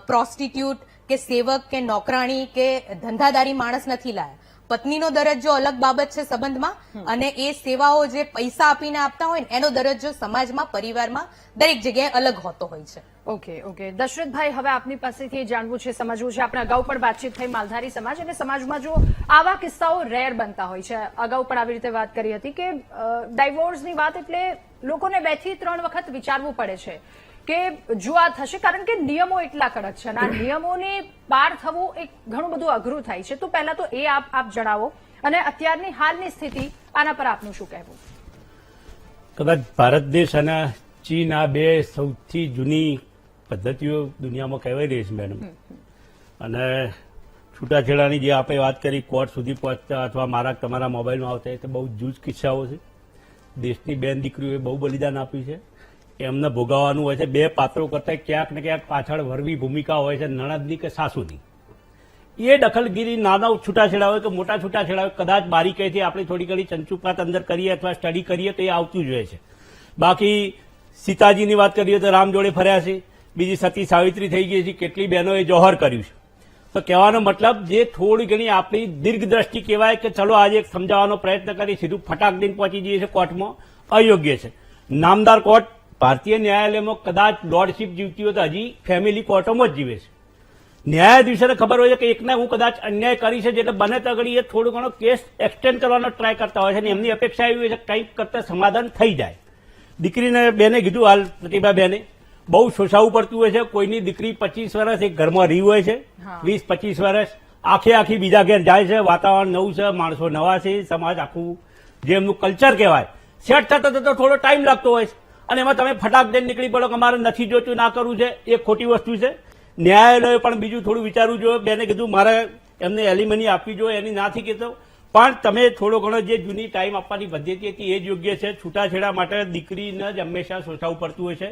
પ્રોસ્ટિટ્યુટ કે સેવક કે નોકરાણી કે ધંધાદારી માણસ નથી લાયા. પત્નીનો દરજ્જો અલગ બાબત છે સંબંધમાં, અને એ સેવાઓ જે પૈસા આપીને આપતા હોય ને એનો દરજ્જો સમાજમાં, પરિવારમાં દરેક જગ્યાએ અલગ હોતો હોય છે. ઓકે દશરથભાઈ, હવે આપની પાસેથી જાણવું છે, સમજવું છે. આપણે અગાઉ પણ વાતચીત થઈ માલધારી સમાજ અને સમાજમાં જો આવા કિસ્સાઓ રેર બનતા હોય છે, અગાઉ પણ આવી રીતે વાત કરી હતી કે ડાયવોર્સની વાત એટલે લોકોને 2 થી 3 વખત વિચારવું પડે છે કે જો આ થશે, કારણ કે નિયમો એટલા કડક છે અને આ નિયમોને પાર થવું એક ઘણું બધું અઘરું થાય છે. તો પહેલા તો એ આપ જણાવો, અને અત્યારની હાલની સ્થિતિ આના પર આપનું શું કહેવું? કદાચ ભારત દેશ અને ચીન આ 2 સૌથી જૂની પદ્ધતિઓ દુનિયામાં કહેવાય રહી છે મેડમ. અને છૂટાછેડાની જે આપણે વાત કરી, કોર્ટ સુધી પહોંચતા અથવા મારા તમારા મોબાઈલમાં આવતા, એ તો બહુ જૂજ કિસ્સાઓ છે. દેશની બેન દીકરીઓએ બહુ બલિદાન આપ્યું છે, એમને ભોગવવાનું હોય છે. 2 પાત્રો કરતા ક્યાંક ને ક્યાંક પાછળ વરવી ભૂમિકા હોય છે, નણંદની કે સાસુની. એ દખલગીરી નાના છૂટાછેડા હોય કે મોટા છૂટાછેડા હોય, કદાચ બારીકાઈથી આપણે થોડી ઘણી ચંચુપાત અંદર કરીએ અથવા સ્ટડી કરીએ તો એ આવતું જ હોય છે. બાકી સીતાજીની વાત કરીએ તો રામ જોડે ફર્યા છે, બીજી સતી સાવિત્રી થઈ ગઈ છે, કેટલી બહેનોએ જોહર કર્યું છે. તો કહેવાનો મતલબ જે થોડી ઘણી આપણી દીર્ઘ દ્રષ્ટિ કહેવાય કે ચલો આજે એક સમજાવવાનો પ્રયત્ન કરી સીધું ફટાક દઈને પહોંચી જઈએ છીએ કોર્ટમાં, અયોગ્ય છે. નામદાર કોર્ટ ભારતીય ન્યાયાલયમાં કદાચ લોર્ડશીપ જીવતી હોય તો હજી ફેમિલી કોર્ટોમાં જ જીવે છે. ન્યાયાધીશોને ખબર હોય છે કે એકને હું કદાચ અન્યાય કરી છે, એટલે બને તો ઘડી એ થોડો ઘણો કેસ એક્સટેન્ડ કરવાનો ટ્રાય કરતા હોય છે, અને એમની અપેક્ષા એવી હોય છે કંઈક કરતા સમાધાન થઈ જાય. દીકરીને બેને કીધું, હાલ પ્રતિભા બેને બહુ શોષાવું પડતું હોય છે. કોઈની દીકરી 25 વર્ષ એક ઘરમાં રહી હોય છે, 20-25 વર્ષ આખી બીજા ઘેર જાય છે. વાતાવરણ નવું છે, માણસો નવા છે, સમાજ આખું જે એમનું કલ્ચર કહેવાય સેટ થતો થોડો ટાઈમ લાગતો હોય છે. અને એમાં તમે ફટાક દઈને નીકળી પડો કે મારે નથી જોતું, ના કરવું છે, એ ખોટી વસ્તુ છે. ન્યાયાલયે પણ બીજું થોડું વિચારવું જોઈએ. બેને કીધું મારે એમને એલિમની આપવી જોઈએ, એની નાથી કહેતો, પણ તમે થોડો ઘણો જે જૂની ટાઈમ આપવાની પદ્ધતિ હતી એ જ યોગ્ય છે. છૂટાછેડા માટે દીકરીને જ હંમેશા શોષાવું પડતું હોય છે.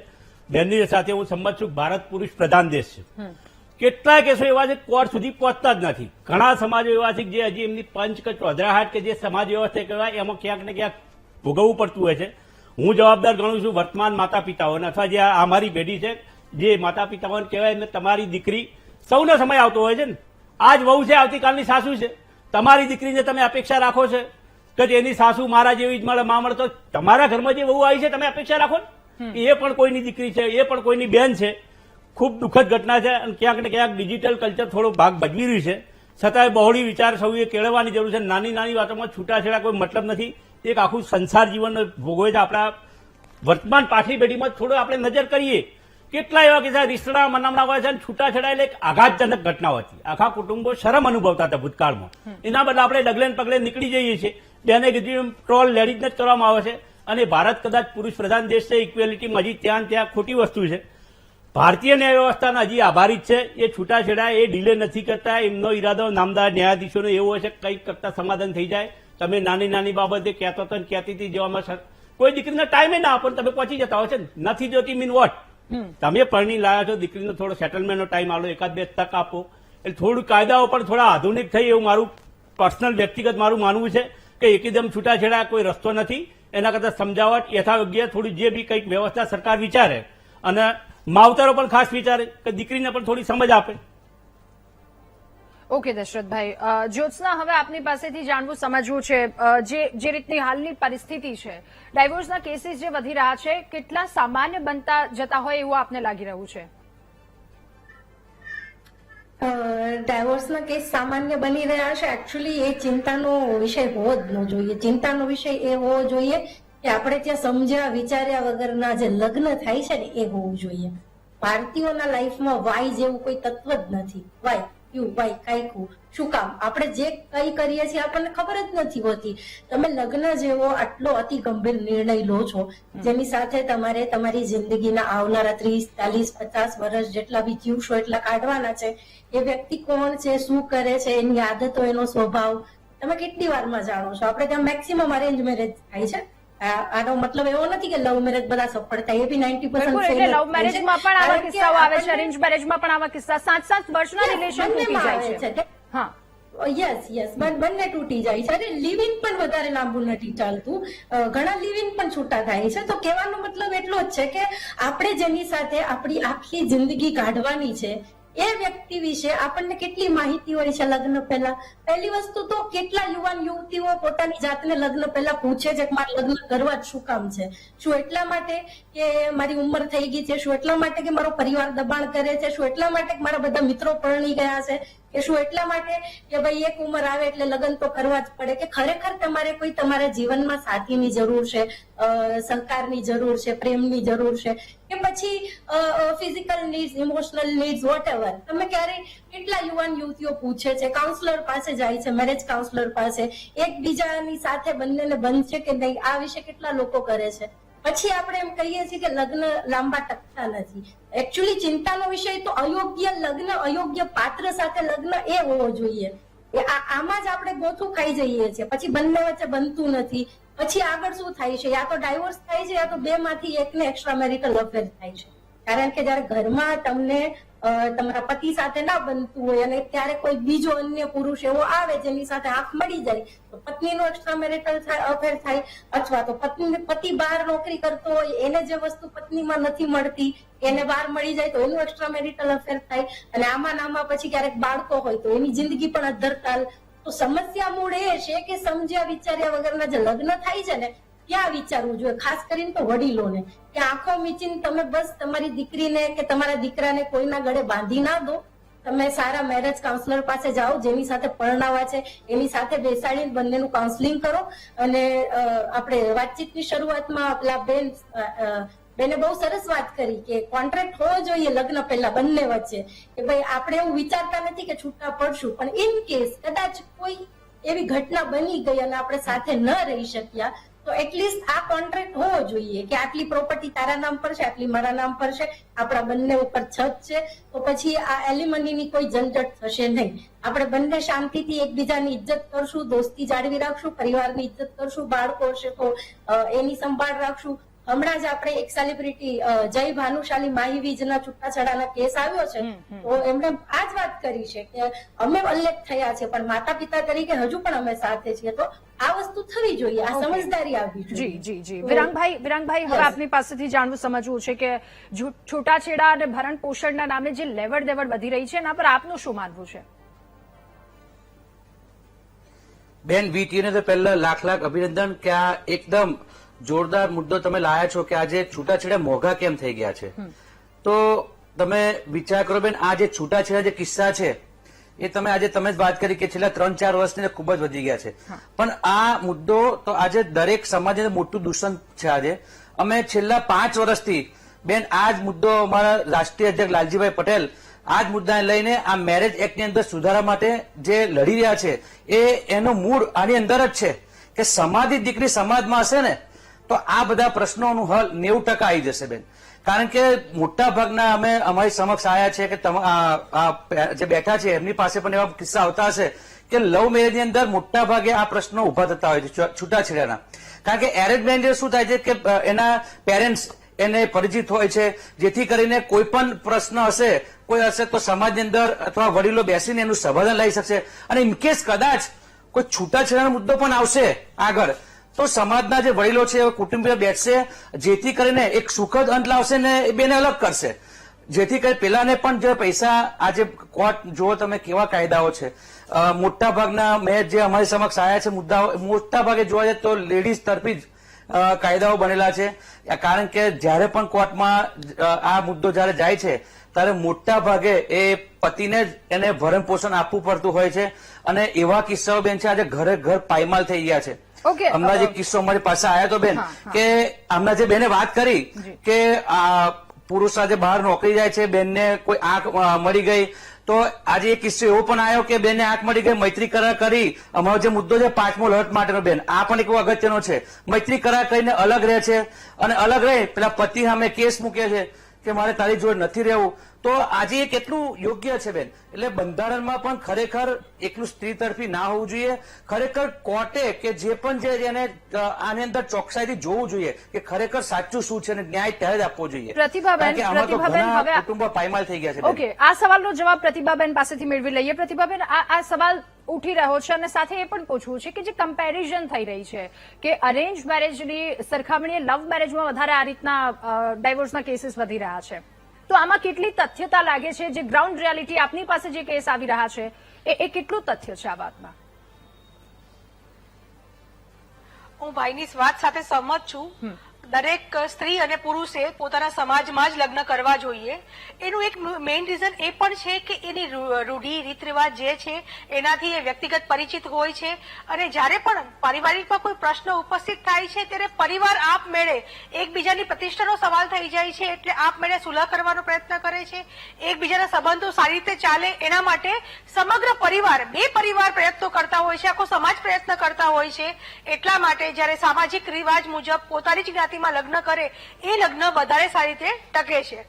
બેનની સાથે હું સંમત છું, ભારત પુરુષ પ્રધાન દેશ છે. કેટલાય કેસો એવા છે કોર્ટ સુધી પહોંચતા જ નથી. ઘણા સમાજો એવા છે જે હજી એમની પંચ કે ચોધરાહાટ કે જે સમાજ વ્યવસ્થા કહેવાય એમાં ક્યાંક ને ક્યાંક ભોગવવું પડતું હોય છે. હું જવાબદાર ગણું છું વર્તમાન માતા પિતાઓને, અથવા જે અમારી પેઢી છે જે માતા પિતાઓને કહેવાય ને, તમારી દીકરી સૌનો સમય આવતો હોય છે ને, આજ વહુ છે, આવતીકાલની સાસુ છે. તમારી દીકરીને તમે અપેક્ષા રાખો છો કે એની સાસુ મારા જેવી જ મળે, માં મળે, તો તમારા ઘરમાં જે વહુ આવી છે તમે અપેક્ષા રાખો ને એ પણ કોઈની દીકરી છે, એ પણ કોઈની બેન છે. ખૂબ દુઃખદ ઘટના છે, અને ક્યાંક ને ક્યાંક ડિજિટલ કલ્ચર થોડો ભાગ ભજવી રહ્યું છે. છતાંય બહોળી વિચાર સૌએ કેળવવાની જરૂર છે. નાની નાની વાતોમાં છૂટાછેડા કોઈ મતલબ નથી. એક આખું સંસાર જીવન ભોગવે છે. આપણા વર્તમાન પાછલી પેઢીમાં થોડો આપણે નજર કરીએ, કેટલા એવા કિસ્સા રીસડા મનામણા હોય છે, અને છૂટાછેડા એટલે એક આઘાતજનક ઘટના હતી. આખા કુટુંબો શરમ અનુભવતા હતા ભૂતકાળમાં. એના બદલે આપણે ડગલે ને પગલે નીકળી જઈએ છીએ. બેને કીધું ટ્રોલ લેડીઝને જ કરવામાં આવે છે. અને ભારત કદાચ પુરુષ પ્રધાન દેશ છે, ઇક્વેલિટીમાં હજી ત્યાં ખોટી વસ્તુ છે. ભારતીય ન્યાય વ્યવસ્થાના હજી આભારી જ છે. એ છૂટાછેડા એ ડીલે નથી કરતા. એમનો ઈરાદો નામદાર ન્યાયાધીશોનો એવો હોય છે કંઈક કરતા સમાધાન થઈ જાય. તમે નાની નાની બાબતે કહેતો હતો કહેતી હતી, જેવામાં કોઈ દીકરીને ટાઈમે ના આપો, તમે પહોંચી જતા હોય છે. નથી જોતી મીન વોટ? તમે પરણી લાયા છો, દીકરીનો થોડો સેટલમેન્ટનો ટાઈમ આલો, 1-2 તક આપો. એટલે થોડું કાયદાઓ પણ થોડા આધુનિક થઈ એવું મારું પર્સનલ વ્યક્તિગત મારું માનવું છે કે એકદમ છૂટાછેડા કોઈ રસ્તો નથી. એના કરતા સમજાવટ યથાયોગ્ય થોડી જે બી કંઈક વ્યવસ્થા સરકાર વિચારે અને માવતરો પણ ખાસ વિચારે કે દીકરીને પણ થોડી સમજ આપે. ઓકે દશરથભાઈ, જ્યોત્સના હવે આપની પાસેથી જાણવું સમજવું છે જે રીતની હાલની પરિસ્થિતિ છે, ડાયવોર્સના કેસીસ જે વધી રહ્યા છે કેટલા સામાન્ય બનતા જતા હોય એવું આપને લાગી રહ્યું છે? ડાયવોર્સના કેસ સામાન્ય બની રહ્યા છે. એકચ્યુઅલી એ ચિંતાનો વિષય હોવો જ ન જોઈએ. ચિંતાનો વિષય એ હોવો જોઈએ કે આપણે ત્યાં સમજ્યા વિચાર્યા વગરના જે લગ્ન થાય છે ને એ હોવું જોઈએ. ભારતીયોના લાઈફમાં વાય જેવું કોઈ તત્વ જ નથી. વાય કાંઈક શું કામ આપણે જે કઈ કરીએ છીએ આપણને ખબર જ નથી હોતી. તમે લગ્ન જેવો આટલો અતિ ગંભીર નિર્ણય લો છો જેની સાથે તમારે તમારી જિંદગીના આવનારા 30, 40, 50 વર્ષ જેટલા બી જીવશો એટલા કાઢવાના છે. એ વ્યક્તિ કોણ છે, શું કરે છે, એની આદતો, એનો સ્વભાવ તમે કેટલી વારમાં જાણો છો. આપણે ત્યાં મેક્સિમમ અરેન્જ મેરેજ થાય છે. આનો મતલબ એવો નથી કે લવ મેરેજ બધા સફળ થાય. એ બી 90% એટલે લવ મેરેજમાં પણ આવા કિસ્સાઓ આવે છે, અરેન્જ મેરેજમાં પણ આવા કિસ્સા 7 વર્ષના રિલેશન તૂટી જાય છે. હા, યસ બંને તૂટી જાય છે. અને લિવ ઇન પણ વધારે લાંબુ નથી ચાલતું. ઘણા લિવ ઇન પણ છૂટા થાય છે. તો કહેવાનો મતલબ એટલો જ છે કે આપણે જેની સાથે આપણી આખી જિંદગી કાઢવાની છે એ વ્યક્તિ વિશે આપણને કેટલી માહિતી હોય છે લગ્ન પહેલા. પહેલી વસ્તુ તો કેટલા યુવાન યુવતીઓ પોતાની જાતને લગ્ન પહેલા પૂછે છે કે મારે લગ્ન કરવા જ શું કામ છે? શું એટલા માટે કે મારી ઉંમર થઈ ગઈ છે? શું એટલા માટે કે મારો પરિવાર દબાણ કરે છે? શું એટલા માટે કે મારા બધા મિત્રો પરણી ગયા છે? કે શું એટલા માટે કે ભાઈ એક ઉંમર આવે એટલે લગ્ન તો કરવા જ પડે? કે ખરેખર તમારે કોઈ તમારા જીવનમાં સાથીની જરૂર છે, સહકારની જરૂર છે, પ્રેમની જરૂર છે, કે પછી physical needs, emotional needs, whatever? તમે ક્યારે કેટલા યુવાન યુવતીઓ પૂછે છે, કાઉન્સલર પાસે જાય છે, મેરેજ કાઉન્સલર પાસે, એકબીજાની સાથે બંનેને બનશે કે નહીં આ વિશે કેટલા લોકો કરે છે. પછી આપણે એમ કહીએ છીએ કે લગ્ન લાંબા ટકતા નથી. એકચ્યુઅલી ચિંતાનો વિષય તો અયોગ્ય લગ્ન, અયોગ્ય પાત્ર સાથે લગ્ન એ હોવો જોઈએ. આમાં જ આપણે ગોથું ખાઈ જઈએ છીએ. પછી બંને વચ્ચે બનતું નથી. પછી આગળ શું થાય છે? યા તો ડાયવોર્સ થાય છે, યા તો બે માંથી એકને એક્સ્ટ્રા મેરિટલ અફેર થાય છે. કારણ કે જયારે ઘરમાં તમને તમારા પતિ સાથે ના બનતું હોય અને ત્યારે કોઈ બીજો અન્ય પુરુષ એવો આવે જેની સાથે આંખ મળી જાય તો પત્નીનો એક્સ્ટ્રા મેરિટલ અફેર થાય. અથવા તો પતિ બહાર નોકરી કરતો હોય એને જે વસ્તુ પત્નીમાં નથી મળતી એને બહાર મળી જાય તો એનું એક્સ્ટ્રા મેરિટલ અફેર થાય. અને આમાં પછી ક્યારેક બાળકો હોય તો એની જિંદગી પણ અધરતાલ. તો સમસ્યા મૂળ એ છે કે સમજ્યા વિચાર્યા વગરના જે લગ્ન થાય છે ને ત્યાં વિચારવું જોઈએ. ખાસ કરીને તો વડીલોને કે આંખો મીચીને તમે બસ તમારી દીકરીને કે તમારા દીકરાને કોઈના ગળે બાંધી ના દો. તમે સારા મેરેજ કાઉન્સલર પાસે જાઓ જેની સાથે પરણાવા છે એની સાથે બેસાડીને બંનેનું કાઉન્સલિંગ કરો. અને આપણે વાતચીતની શરૂઆતમાં પેલા બેને બહુ સરસ વાત કરી કે કોન્ટ્રાક્ટ હોવો જોઈએ લગ્ન પહેલા બંને વચ્ચે કે ભાઈ આપણે એવું વિચારતા નથી કે છૂટા પડશું, પણ ઇન કેસ કદાચ કોઈ એવી ઘટના બની ગઈ અને આપણે સાથે ન રહી શક્યા તો એટલીસ્ટ આ કોન્ટ્રાક્ટ હોવો જોઈએ કે આટલી પ્રોપર્ટી તારા નામ પર છે, આટલી મારા નામ પર છે, આપણા બંને ઉપર છત છે. તો પછી આ એલિમનીની કોઈ ઝંઝટ થશે નહીં. આપણે બંને શાંતિથી એકબીજાની ઇજ્જત કરશું, દોસ્તી જાળવી રાખશું, પરિવારની ઇજ્જત કરશું, બાળકો છે તો એની સંભાળ રાખશું. હમણાં જ આપણે એક સેલિબ્રિટી જય ભાનુશાલી માહીવીજના છૂટાછેડાના કેસ આવ્યો છે તો એમણે આ જ વાત કરી છે કે અમે ઉલ્લેખ થયા છે પણ માતા પિતા તરીકે હજુ પણ અમે સાથે છીએ. તો આ વસ્તુ થવી જોઈએ, આ સમજદારી આવવી જોઈએ. જી વિરાંગભાઈ, હવે આપની પાસેથી જાણવું સમજવું છે કે છૂટાછેડા અને ભરણ પોષણના નામે જે લેવડ દેવડ વધી રહી છે એના પર આપનું શું માનવું છે? બેન વીટીને તો પહેલા લાખ અભિનંદન કે આ એકદમ જોરદાર મુદ્દો તમે લાયા છો કે આજે છૂટાછેડા મોંઘા કેમ થઈ ગયા છે. તો તમે વિચાર કરો બેન, આ જે છૂટાછેડા જે કિસ્સા છે એ તમે જ વાત કરી કે છેલ્લા 3-4 વર્ષની ખૂબ જ વધી ગયા છે. પણ આ મુદ્દો તો આજે દરેક સમાજને મોટું દૂષણ છે. આજે અમે છેલ્લા 5 વર્ષથી બેન આ જ મુદ્દો અમારા રાષ્ટ્રીય અધ્યક્ષ લાલજીભાઈ પટેલ આ જ મુદ્દાને લઈને આ મેરેજ એક્ટની અંદર સુધારા માટે જે લડી રહ્યા છે એનો મૂળ આની અંદર જ છે કે સમાજની દીકરી સમાજમાં હશે ને તો આ બધા પ્રશ્નોનું હલ 90% આવી જશે બેન. કારણ કે મોટા ભાગના અમે અમારી સમક્ષ આવ્યા છે કે જે બેઠા છે એમની પાસે પણ એવા કિસ્સા આવતા હશે કે લવ મેરેજની અંદર મોટા ભાગે આ પ્રશ્નો ઉભા થતા હોય છે છૂટાછેડાના. કારણ કે એરેન્જ મેરેજ શું થાય છે કે એના પેરેન્ટ્સ એને પરિચિત હોય છે, જેથી કરીને કોઈ પણ પ્રશ્ન હશે કોઈ હશે તો સમાજની અંદર અથવા વડીલો બેસીને એનું સમાધાન લઈ શકશે. અને ઇનકેસ કદાચ કોઈ છૂટાછેડાનો મુદ્દો પણ આવશે આગળ, તો સમાજના જે વડીલો છે એ કુટુંબીઓ બેસશે, જેથી કરીને એક સુખદ અંત લાવશે ને એ બેને અલગ કરશે. જેથી કરી પેલાને પણ જે પૈસા, આજે કોર્ટ જુઓ તમે કેવા કાયદાઓ છે, મોટા ભાગના મેં જે અમારી સમક્ષ આવ્યા છે મુદ્દા, મોટા ભાગે જોવા જાય તો લેડીઝ તરફી જ કાયદાઓ બનેલા છે. કારણ કે જ્યારે પણ કોર્ટમાં આ મુદ્દો જયારે જાય છે ત્યારે મોટા ભાગે એ પતિને જ એને ભરણ પોષણ આપવું પડતું હોય છે. અને એવા કિસ્સાઓ બેન છે આજે ઘરે ઘર પાયમાલ થઈ ગયા છે. હમણાં જે કિસ્સો અમારી પાસે આવ્યો તો બેન, કે હમણાં જે બેને વાત કરી કે પુરુષ આજે બહાર નોકરી જાય છે, બેનને કોઈ આંખ મળી ગઈ, તો આજે એક કિસ્સો એવો પણ આવ્યો કે બેનને આંખ મળી ગઈ, મૈત્રી કરાર કરી. અમારો જે મુદ્દો છે 5મો લડત માટેનો બેન, આ પણ એક અગત્યનો છે. મૈત્રી કરાર કરીને અલગ રહે છે અને અલગ રહે પેલા પતિ સામે કેસ મૂકે છે કે મારે તારી જોડે નથી રહેવું. તો આજે એ કેટલું યોગ્ય છે બેન. એટલે બંધારણમાં પણ ખરેખર એકલું સ્ત્રી તરફી ના હોવું જોઈએ. ખરેખર કોર્ટે કે જે પણ છે એને આની અંદર ચોકસાઈથી જોવું જોઈએ કે ખરેખર સાચું શું છે અને ન્યાય ત્યારે જ આપવો જોઈએ. પ્રતિભાબેન, કારણ કે આમાં તો પ્રતિભાબેન, ઘણા હવે કુટુંબો પાયમાલ થઈ ગયા છે બેન. ઓકે, આ સવાલનો જવાબ પ્રતિભાબેન પાસેથી મેળવી લઈએ. પ્રતિભાબેન, આ સવાલ ઉઠી રહ્યો છે અને સાથે એ પણ પૂછવું છે કે જે કમ્પેરિઝન થઈ રહી છે કે અરેન્જ મેરેજની સરખામણીએ લવ મેરેજમાં વધારે આ રીતના ડાયવોર્સના કેસીસ વધી રહ્યા છે, તો આમાં કેટલી તથ્યતા લાગે છે? જે ગ્રાઉન્ડ રિયાલિટી આપની પાસે જે કેસ આવી રહ્યા છે એ કેટલું તથ્ય છે આ વાતમાં? હું ભાઈની વાત સાથે સહમત છું. દરેક સ્ત્રી અને પુરુષે પોતાના સમાજમાં જ લગ્ન કરવા જોઈએ. એનું એક મેઇન રીઝન એ પણ છે કે એની રૂઢિ રીત રિવાજ જે છે એનાથી એ વ્યક્તિગત પરિચિત હોય છે. અને જ્યારે પણ પારિવારિકમાં કોઈ પ્રશ્ન ઉપસ્થિત થાય છે ત્યારે પરિવાર આપમેળે એકબીજાની પ્રતિષ્ઠાનો સવાલ થઈ જાય છે, એટલે આપમેળે સુલહ કરવાનો પ્રયત્ન કરે છે. એકબીજાના સંબંધો સારી રીતે ચાલે એના માટે સમગ્ર પરિવાર, બે પરિવાર પ્રયત્નો કરતા હોય છે, આખો સમાજ પ્રયત્ન કરતા હોય છે. એટલા માટે જ્યારે સામાજિક રિવાજ મુજબ પોતાની જ જ્ઞાતિ લગ્ન કરે એ લગ્ન વધારે સારી રીતે ટકે છે.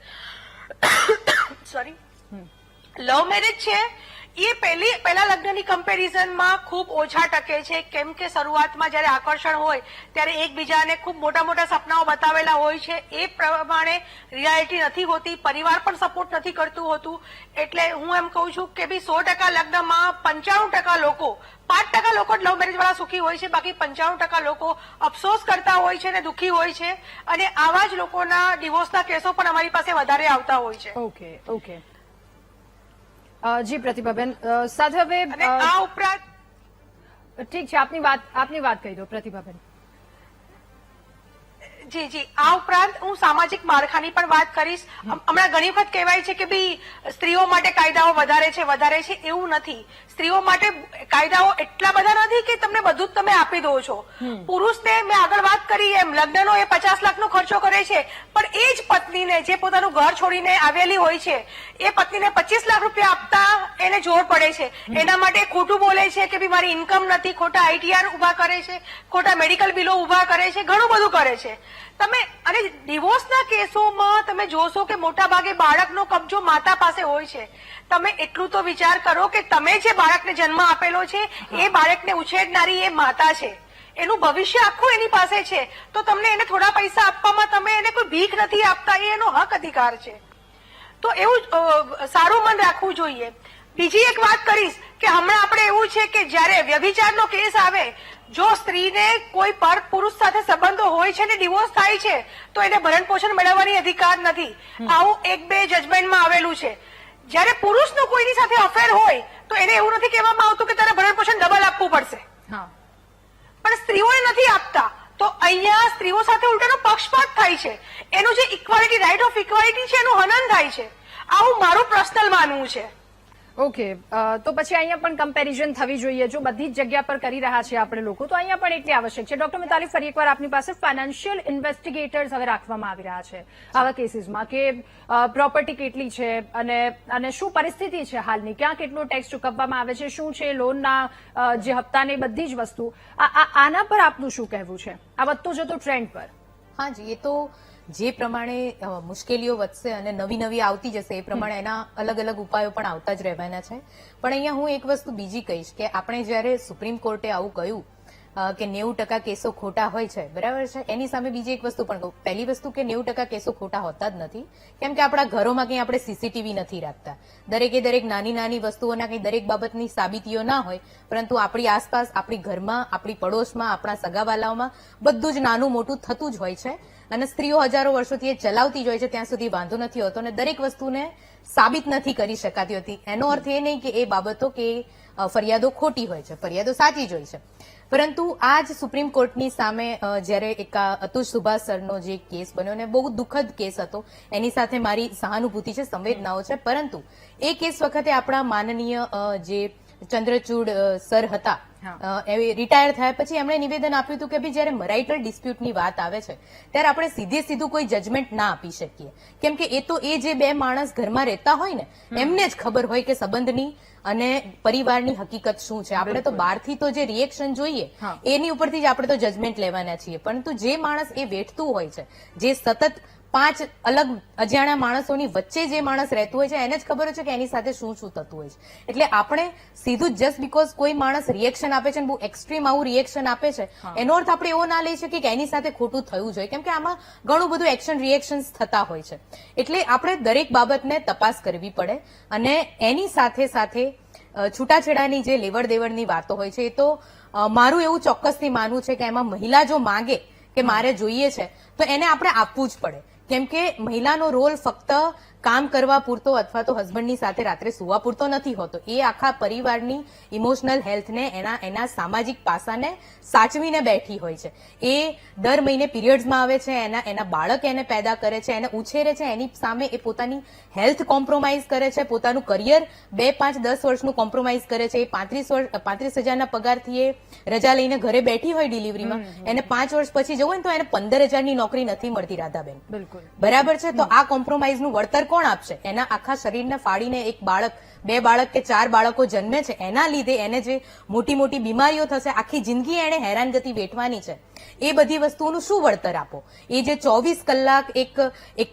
સોરી, લવ મેરેજ છે એ પહેલા લગ્નની કમ્પેરિઝનમાં ખૂબ ઓછા ટકે છે. કેમ કે શરૂઆતમાં જયારે આકર્ષણ હોય ત્યારે એકબીજાને ખૂબ મોટા મોટા સપનાઓ બતાવેલા હોય છે, એ પ્રમાણે રિયાલિટી નથી હોતી, પરિવાર પણ સપોર્ટ નથી કરતું હોતું. એટલે હું એમ કહું છું કે 100% લગ્નમાં 95% લોકો, 5% લોકો લવ મેરેજ વાળા સુખી હોય છે, બાકી 95% લોકો અફસોસ કરતા હોય છે અને દુઃખી હોય છે. અને આવા જ લોકોના ડિવોર્સના કેસો પણ અમારી પાસે વધારે આવતા હોય છે. ઓકે, ઓકે, જી પ્રતિભાબેન, સાથે હવે આ ઉપરાંત ઠીક છે, આપની વાત કહી દો પ્રતિભાબેન. જી જી, આ ઉપરાંત હું સામાજિક માળખાની પણ વાત કરીશ. હમણાં ઘણી વખત કહેવાય છે કે ભાઈ સ્ત્રીઓ માટે કાયદાઓ વધારે છે. એવું નથી. સ્ત્રીઓ માટે કાયદાઓ એટલા બધા નથી કે તમને બધું જ તમે આપી દો છો. પુરુષને મેં આગળ વાત કરી એમ લગ્નનો એ 50 લાખનો ખર્ચો કરે છે, પણ એ જ પત્નીને જે પોતાનું ઘર છોડીને આવેલી હોય છે એ પત્નીને 25 લાખ રૂપિયા આપતા એને જોર પડે છે. એના માટે ખોટું બોલે છે કે ભાઈ મારી ઇન્કમ નથી, ખોટા ITR ઉભા કરે છે, ખોટા મેડિકલ બિલો ઉભા કરે છે, ઘણું બધું કરે છે. તમે અને ડિવોર્સના કેસોમાં તમે જોશો કે મોટા ભાગે બાળકનો કબજો માતા પાસે હોય છે. તમે એટલું તો વિચાર કરો કે તમે જે બાળકને જન્મ આપેલો છે એ બાળકને ઉછેરનારી એ માતા છે, એનું ભવિષ્ય આખું એની પાસે છે. તો તમને એને થોડા પૈસા આપવામાં તમે એને કોઈ ભીખ નથી આપતા, એ એનો હક અધિકાર છે. તો એવું સારું મન રાખવું જોઈએ. બીજી એક વાત કરીશ કે હમણાં આપણે એવું છે કે જ્યારે વ્યભિચારનો કેસ આવે, જો સ્ત્રીને કોઈ પર પુરુષ સાથે સંબંધો હોય છે ને ડિવોર્સ થાય છે તો એને ભરણ પોષણ મેળવવાની અધિકાર નથી. આવું 1-2 જજમેન્ટમાં આવેલું છે. જ્યારે પુરુષનો કોઈની સાથે અફેર હોય તો એને એવું નથી કહેવામાં આવતું કે તારે ભરણ પોષણ ડબલ આપવું પડશે, પણ સ્ત્રીઓને નથી આપતા. તો અહીંયા સ્ત્રીઓ સાથે ઉલટાનો પક્ષપાત થાય છે. એનું જે ઇક્વાલિટી, રાઇટ ઓફ ઇક્વાલિટી છે એનું હનન થાય છે. આવું મારું પર્સનલ માનવું છે. ઓકે, તો પછી અહીંયા પણ કમ્પેરિઝન થવી જોઈએ. જો બધી જ જગ્યા પર કરી રહ્યા છે આપણે લોકો, તો અહીંયા પણ એટલી આવશ્યક છે. ડોક્ટર મિતાલી, ફરી એકવાર આપની પાસે ફાઇનાન્શિયલ ઇન્વેસ્ટિગેટર્સ હવે રાખવામાં આવી રહ્યા છે આવા કેસીસમાં, કે પ્રોપર્ટી કેટલી છે અને શું પરિસ્થિતિ છે હાલની, ક્યાં કેટલો ટેક્સ ચૂકવવામાં આવે છે, શું છે લોનના જે હપ્તાની બધી જ વસ્તુ. આના પર આપનું શું કહેવું છે આ વધતો જતો ટ્રેન્ડ પર? હા જી, એ તો જે પ્રમાણે મુશ્કેલીઓ વધશે અને નવી આવતી જશે એ પ્રમાણે એના અલગ અલગ ઉપાયો પણ આવતા જ રહેવાના છે. પણ અહીંયા હું એક વસ્તુ બીજી કહીશ કે આપણે જ્યારે સુપ્રીમ કોર્ટે આવું કહ્યું કે 90% કેસો ખોટા હોય છે, બરાબર છે. એની સામે બીજી એક વસ્તુ પણ કહું. પહેલી વસ્તુ કે 90% કેસો ખોટા હોતા જ નથી, કેમ કે આપણા ઘરોમાં કંઈ આપણે સીસીટીવી નથી રાખતા. દરેકે દરેક નાની નાની વસ્તુઓના કંઈ દરેક બાબતની સાબિતીઓ ના હોય, પરંતુ આપણી આસપાસ, આપણી ઘરમાં, આપણી પડોશમાં, આપણા સગાવાલાઓમાં બધું જ નાનું મોટું થતું જ હોય છે. અને સ્ત્રીઓ હજારો વર્ષોથી એ ચલાવતી જ હોય છે, ત્યાં સુધી વાંધો નથી હોતો અને દરેક વસ્તુને સાબિત નથી કરી શકાતી હોતી. એનો અર્થ એ નહીં કે એ બાબતો કે ફરિયાદો ખોટી હોય છે, ફરિયાદો સાચી જ હોય છે. પરંતુ આ જ સુપ્રીમ કોર્ટની સામે જ્યારે એક અતુલ સુભાષ સરનો જે કેસ બન્યો ને બહુ દુઃખદ કેસ હતો, એની સાથે મારી સહાનુભૂતિ છે, સંવેદનાઓ છે. પરંતુ એ કેસ વખતે આપણા માનનીય જે ચંદ્રચૂડ સર હતા, રિટાયર થયા પછી એમણે નિવેદન આપ્યું હતું કે ભાઈ જયારે મરાઇટલ ડિસ્પ્યુટની વાત આવે છે ત્યારે આપણે સીધું કોઈ જજમેન્ટ ના આપી શકીએ, કેમ કે એ તો એ જે બે માણસ ઘરમાં રહેતા હોય ને એમને જ ખબર હોય કે સંબંધની અને પરિવારની હકીકત શું છે. આપણે તો બહારથી તો જે રિએક્શન જોઈએ એની ઉપરથી જ આપણે તો જજમેન્ટ લેવાના છીએ, પરંતુ જે માણસ એ વેઠતું હોય છે, જે સતત 5 અલગ અજાણ્યા માણસોની વચ્ચે જે માણસ રહેતું હોય છે એને જ ખબર હોય છે કે એની સાથે શું શું થતું હોય છે. એટલે આપણે સીધું જસ્ટ બીકોઝ કોઈ માણસ રિએક્શન આપે છે, બહુ એક્સ્ટ્રીમ આવું રિએક્શન આપે છે, એનો અર્થ આપણે એવો ના લઈ શકીએ કે એની સાથે ખોટું થયું જોઈએ, કેમ કે આમાં ઘણું બધું એક્શન રિએક્શન્સ થતા હોય છે. એટલે આપણે દરેક બાબતને તપાસ કરવી પડે અને એની સાથે સાથે છૂટાછેડાની જે લેવડ દેવડની વાતો હોય છે, એ તો મારું એવું ચોક્કસથી માનવું છે કે એમાં મહિલા જો માંગે કે મારે જોઈએ છે તો એને આપણે આપવું જ પડે, કેમ કે મહિલાનો રોલ ફક્ત કામ કરવા પૂરતો અથવા તો હસબન્ડની સાથે રાત્રે સુવા પૂરતો નથી હોતો. એ આખા પરિવારની ઇમોશનલ હેલ્થને, એના સામાજિક પાસાને સાચવીને બેઠી હોય છે. એ દર મહિને પીરિયડ્સમાં આવે છે, એના બાળક એને પેદા કરે છે, એને ઉછેરે છે, એની સામે એ પોતાની હેલ્થ કોમ્પ્રોમાઇઝ કરે છે, પોતાનું કરિયર 2, 5, 10 વર્ષનું કોમ્પ્રોમાઇઝ કરે છે. એ 35,000ના પગારથી એ રજા લઈને ઘરે બેઠી હોય ડિલિવરીમાં, એને 5 વર્ષ પછી જવું ને તો એને 15,000ની નોકરી નથી મળતી, રાધાબેન. બિલકુલ બરાબર છે. તો આ કોમ્પ્રોમાઇઝનું વળતર કોણ આપશે? એના આખા શરીરને ફાડીને એક બાળક, 2 બાળક કે 4 બાળકો જન્મે છે, એના લીધે એને જે મોટી મોટી બીમારીઓ થશે, આખી જિંદગી એને હેરાનગતિ વેઠવાની છે. એ બધી વસ્તુઓનું શું વળતર આપો? એ જે 24 કલાક એક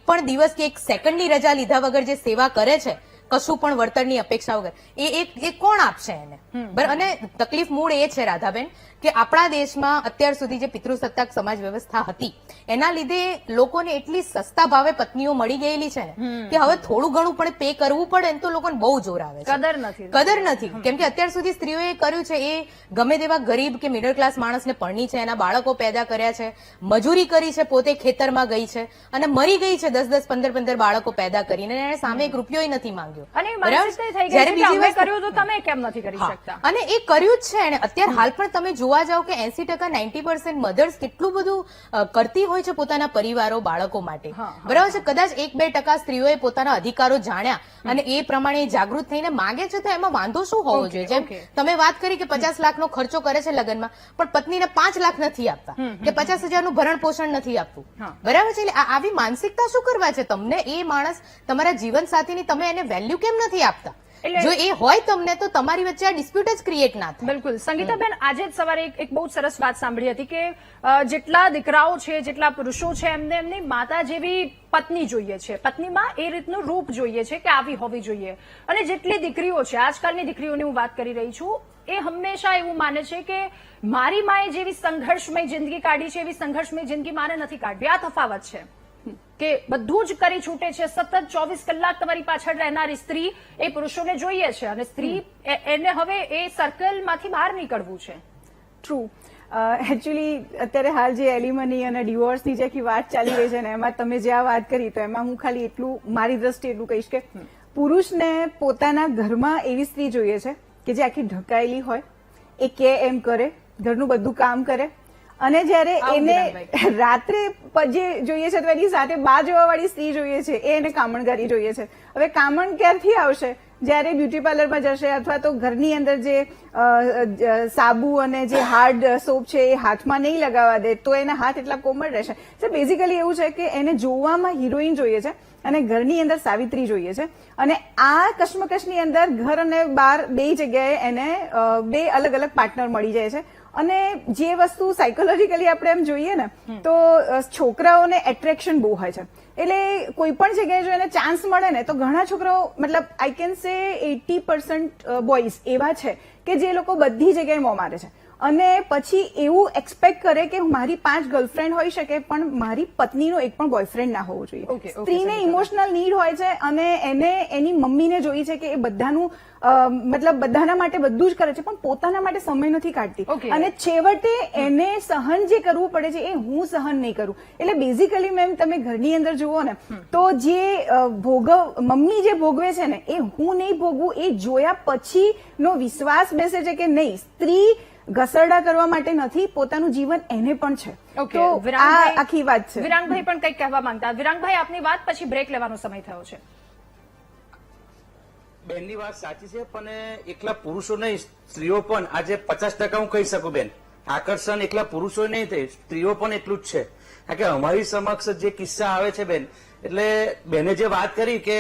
પણ દિવસ કે એક સેકન્ડની રજા લીધા વગર જે સેવા કરે છે, કશું પણ વળતરની અપેક્ષા વગર, એ કોણ આપશે એને? અને તકલીફ મૂળ એ છે રાધાબેન કે આપણા દેશમાં અત્યાર સુધી જે પિતૃસત્તાક સમાજ વ્યવસ્થા હતી એના લીધે લોકોને એટલી સસ્તા ભાવે પત્નીઓ મળી ગયેલી છે ને કે હવે થોડું ઘણું પણ પે કરવું પડે ને તો લોકોને બહુ જોર આવે છે, કદર નથી. કેમ કે અત્યાર સુધી સ્ત્રીઓએ કર્યું છે એ ગમે તેવા ગરીબ કે મિડલ ક્લાસ માણસને પરણી છે, એના બાળકો પેદા કર્યા છે, મજૂરી કરી છે, પોતે ખેતરમાં ગઈ છે અને મરી ગઈ છે 10, 15 બાળકો પેદા કરીને, એને સામે એક રૂપિયો નથી માંગ્યો. અને તમે કેમ નથી કરી શકતા? અને એ કર્યું જ છે એને. અત્યારે હાલ પણ તમે જોવા જાવ કે 80%, 90% મધર્સ કેટલું બધું કરતી હોય છે પોતાના પરિવારો, બાળકો માટે, બરાબર છે. કદાચ 1-2% સ્ત્રીઓએ પોતાના અધિકારો જાણ્યા અને એ પ્રમાણે જાગૃત થઈને માંગે છે તો એમાં વાંધો શું હોવો જોઈએ? જેમ તમે વાત કરી કે 50 લાખનો ખર્ચો કરે છે લગ્નમાં, પણ પત્નીને 5 લાખ નથી આપતા કે 50,000નું ભરણ પોષણ નથી આપતું, બરાબર છે. એટલે આવી માનસિકતા શું કરવા છે તમને? એ માણસ તમારા જીવન સાથીની તમે એને વેલ્યુ કેમ નથી આપતા? જો એ હોય તમને તો તમારી વચ્ચે આ ડિસ્પ્યુટ જ ક્રિએટ ના થાય. બિલકુલ. સંગીતાબેન, આજે જ સવારે એક બહુ સરસ વાત સાંભળી હતી કે જેટલા દીકરાઓ છે, જેટલા પુરુષો છે, એમને એમની માતા જેવી પત્ની જોઈએ છે, પત્નીમાં એ રીતનું રૂપ જોઈએ છે કે આવી હોવી જોઈએ. અને જેટલી દીકરીઓ છે, આજકાલની દીકરીઓની હું વાત કરી રહી છું, એ હંમેશા એવું માને છે કે મારી માએ જેવી સંઘર્ષમય જિંદગી કાઢી છે એવી સંઘર્ષમય જિંદગી મારે નથી કાઢવી. આ તફાવત છે કે બધું જ કરી છૂટે છે, સતત 24 કલાક તમારી પાછળ રહેનારી સ્ત્રી એ પુરુષોને જોઈએ છે અને સ્ત્રી એને હવે એ સર્કલમાંથી બહાર નીકળવું છે. ટ્રુ. એકચ્યુઅલી અત્યારે હાલ જે એલિમની અને ડિવોર્સની જે વાત ચાલી રહી છે ને, એમાં તમે જે આ વાત કરી તો એમાં હું ખાલી એટલું મારી દ્રષ્ટિએ એટલું કહીશ કે પુરુષને પોતાના ઘરમાં એવી સ્ત્રી જોઈએ છે કે જે આખી ઢકાયેલી હોય, એ કે એમ કરે, ઘરનું બધું કામ કરે, અને જયારે એને રાત્રે જે જોઈએ છે તો એની સાથે બા જવા વાળી સ્ત્રી જોઈએ છે, એ એને કામણગારી જોઈએ છે. હવે કામણ ક્યારથી આવશે? જયારે બ્યુટી પાર્લરમાં જશે અથવા તો ઘરની અંદર જે સાબુ અને જે હાર્ડ સોપ છે એ હાથમાં નહીં લગાવવા દે તો એના હાથ એટલા કોમળ રહેશે. બેઝિકલી એવું છે કે એને જોવામાં હિરોઈન જોઈએ છે અને ઘરની અંદર સાવિત્રી જોઈએ છે. અને આ કશ્મકશની અંદર ઘર અને બહાર બે જગ્યાએ એને 2 અલગ અલગ પાર્ટનર મળી જાય છે. અને જે વસ્તુ સાયકોલોજીકલી આપણે એમ જોઈએ ને તો છોકરાઓને એટ્રેક્શન બહુ હોય છે, એટલે કોઈ પણ જગ્યાએ જો એને ચાન્સ મળે ને તો ઘણા છોકરાઓ, મતલબ આઈ કેન સે 80% બોયઝ એવા છે કે જે લોકો બધી જગ્યાએ મોં મારે છે. અને પછી એવું એક્સપેક્ટ કરે કે મારી 5 ગર્લફ્રેન્ડ હોઈ શકે પણ મારી પત્નીનો એક પણ બોયફ્રેન્ડ ના હોવો જોઈએ. Okay, સ્ત્રીને ઇમોશનલ નીડ હોય છે અને એને એની મમ્મીને જોઈ છે કે એ બધાનું મતલબ બધાના માટે બધું જ કરે છે પણ પોતાના માટે સમય નથી કાઢતી. Okay. અને છેવટે એને સહન જે કરવું પડે છે એ હું સહન નહીં કરું. એટલે બેઝિકલી મેમ તમે ઘરની અંદર જુઓ ને તો જે મમ્મી જે ભોગવે છે ને એ હું નહીં ભોગવું એ જોયા પછીનો વિશ્વાસ બેસે છે કે નહીં સ્ત્રી ઘસરડા કરવા માટે નથી, પોતાનું જીવન એને પણ છે. ઓકે, તો આ આખી વાત છે. વિરાંગભાઈ પણ કંઈક કહેવા માંગતા. વિરાંગભાઈ, આપની વાત પછી બ્રેક લેવાનો સમય થયો છે. બેનની વાત સાચી છે, પણ એકલા પુરુષો નહીં, સ્ત્રીઓ પણ આજે 50% હું કહી શકું બેન, આકર્ષણ એકલા પુરુષો નહીં થઈ, સ્ત્રીઓ પણ એટલું જ છે. કારણ કે અમારી સમક્ષ જે કિસ્સા આવે છે બેન, એટલે બેને જે વાત કરી કે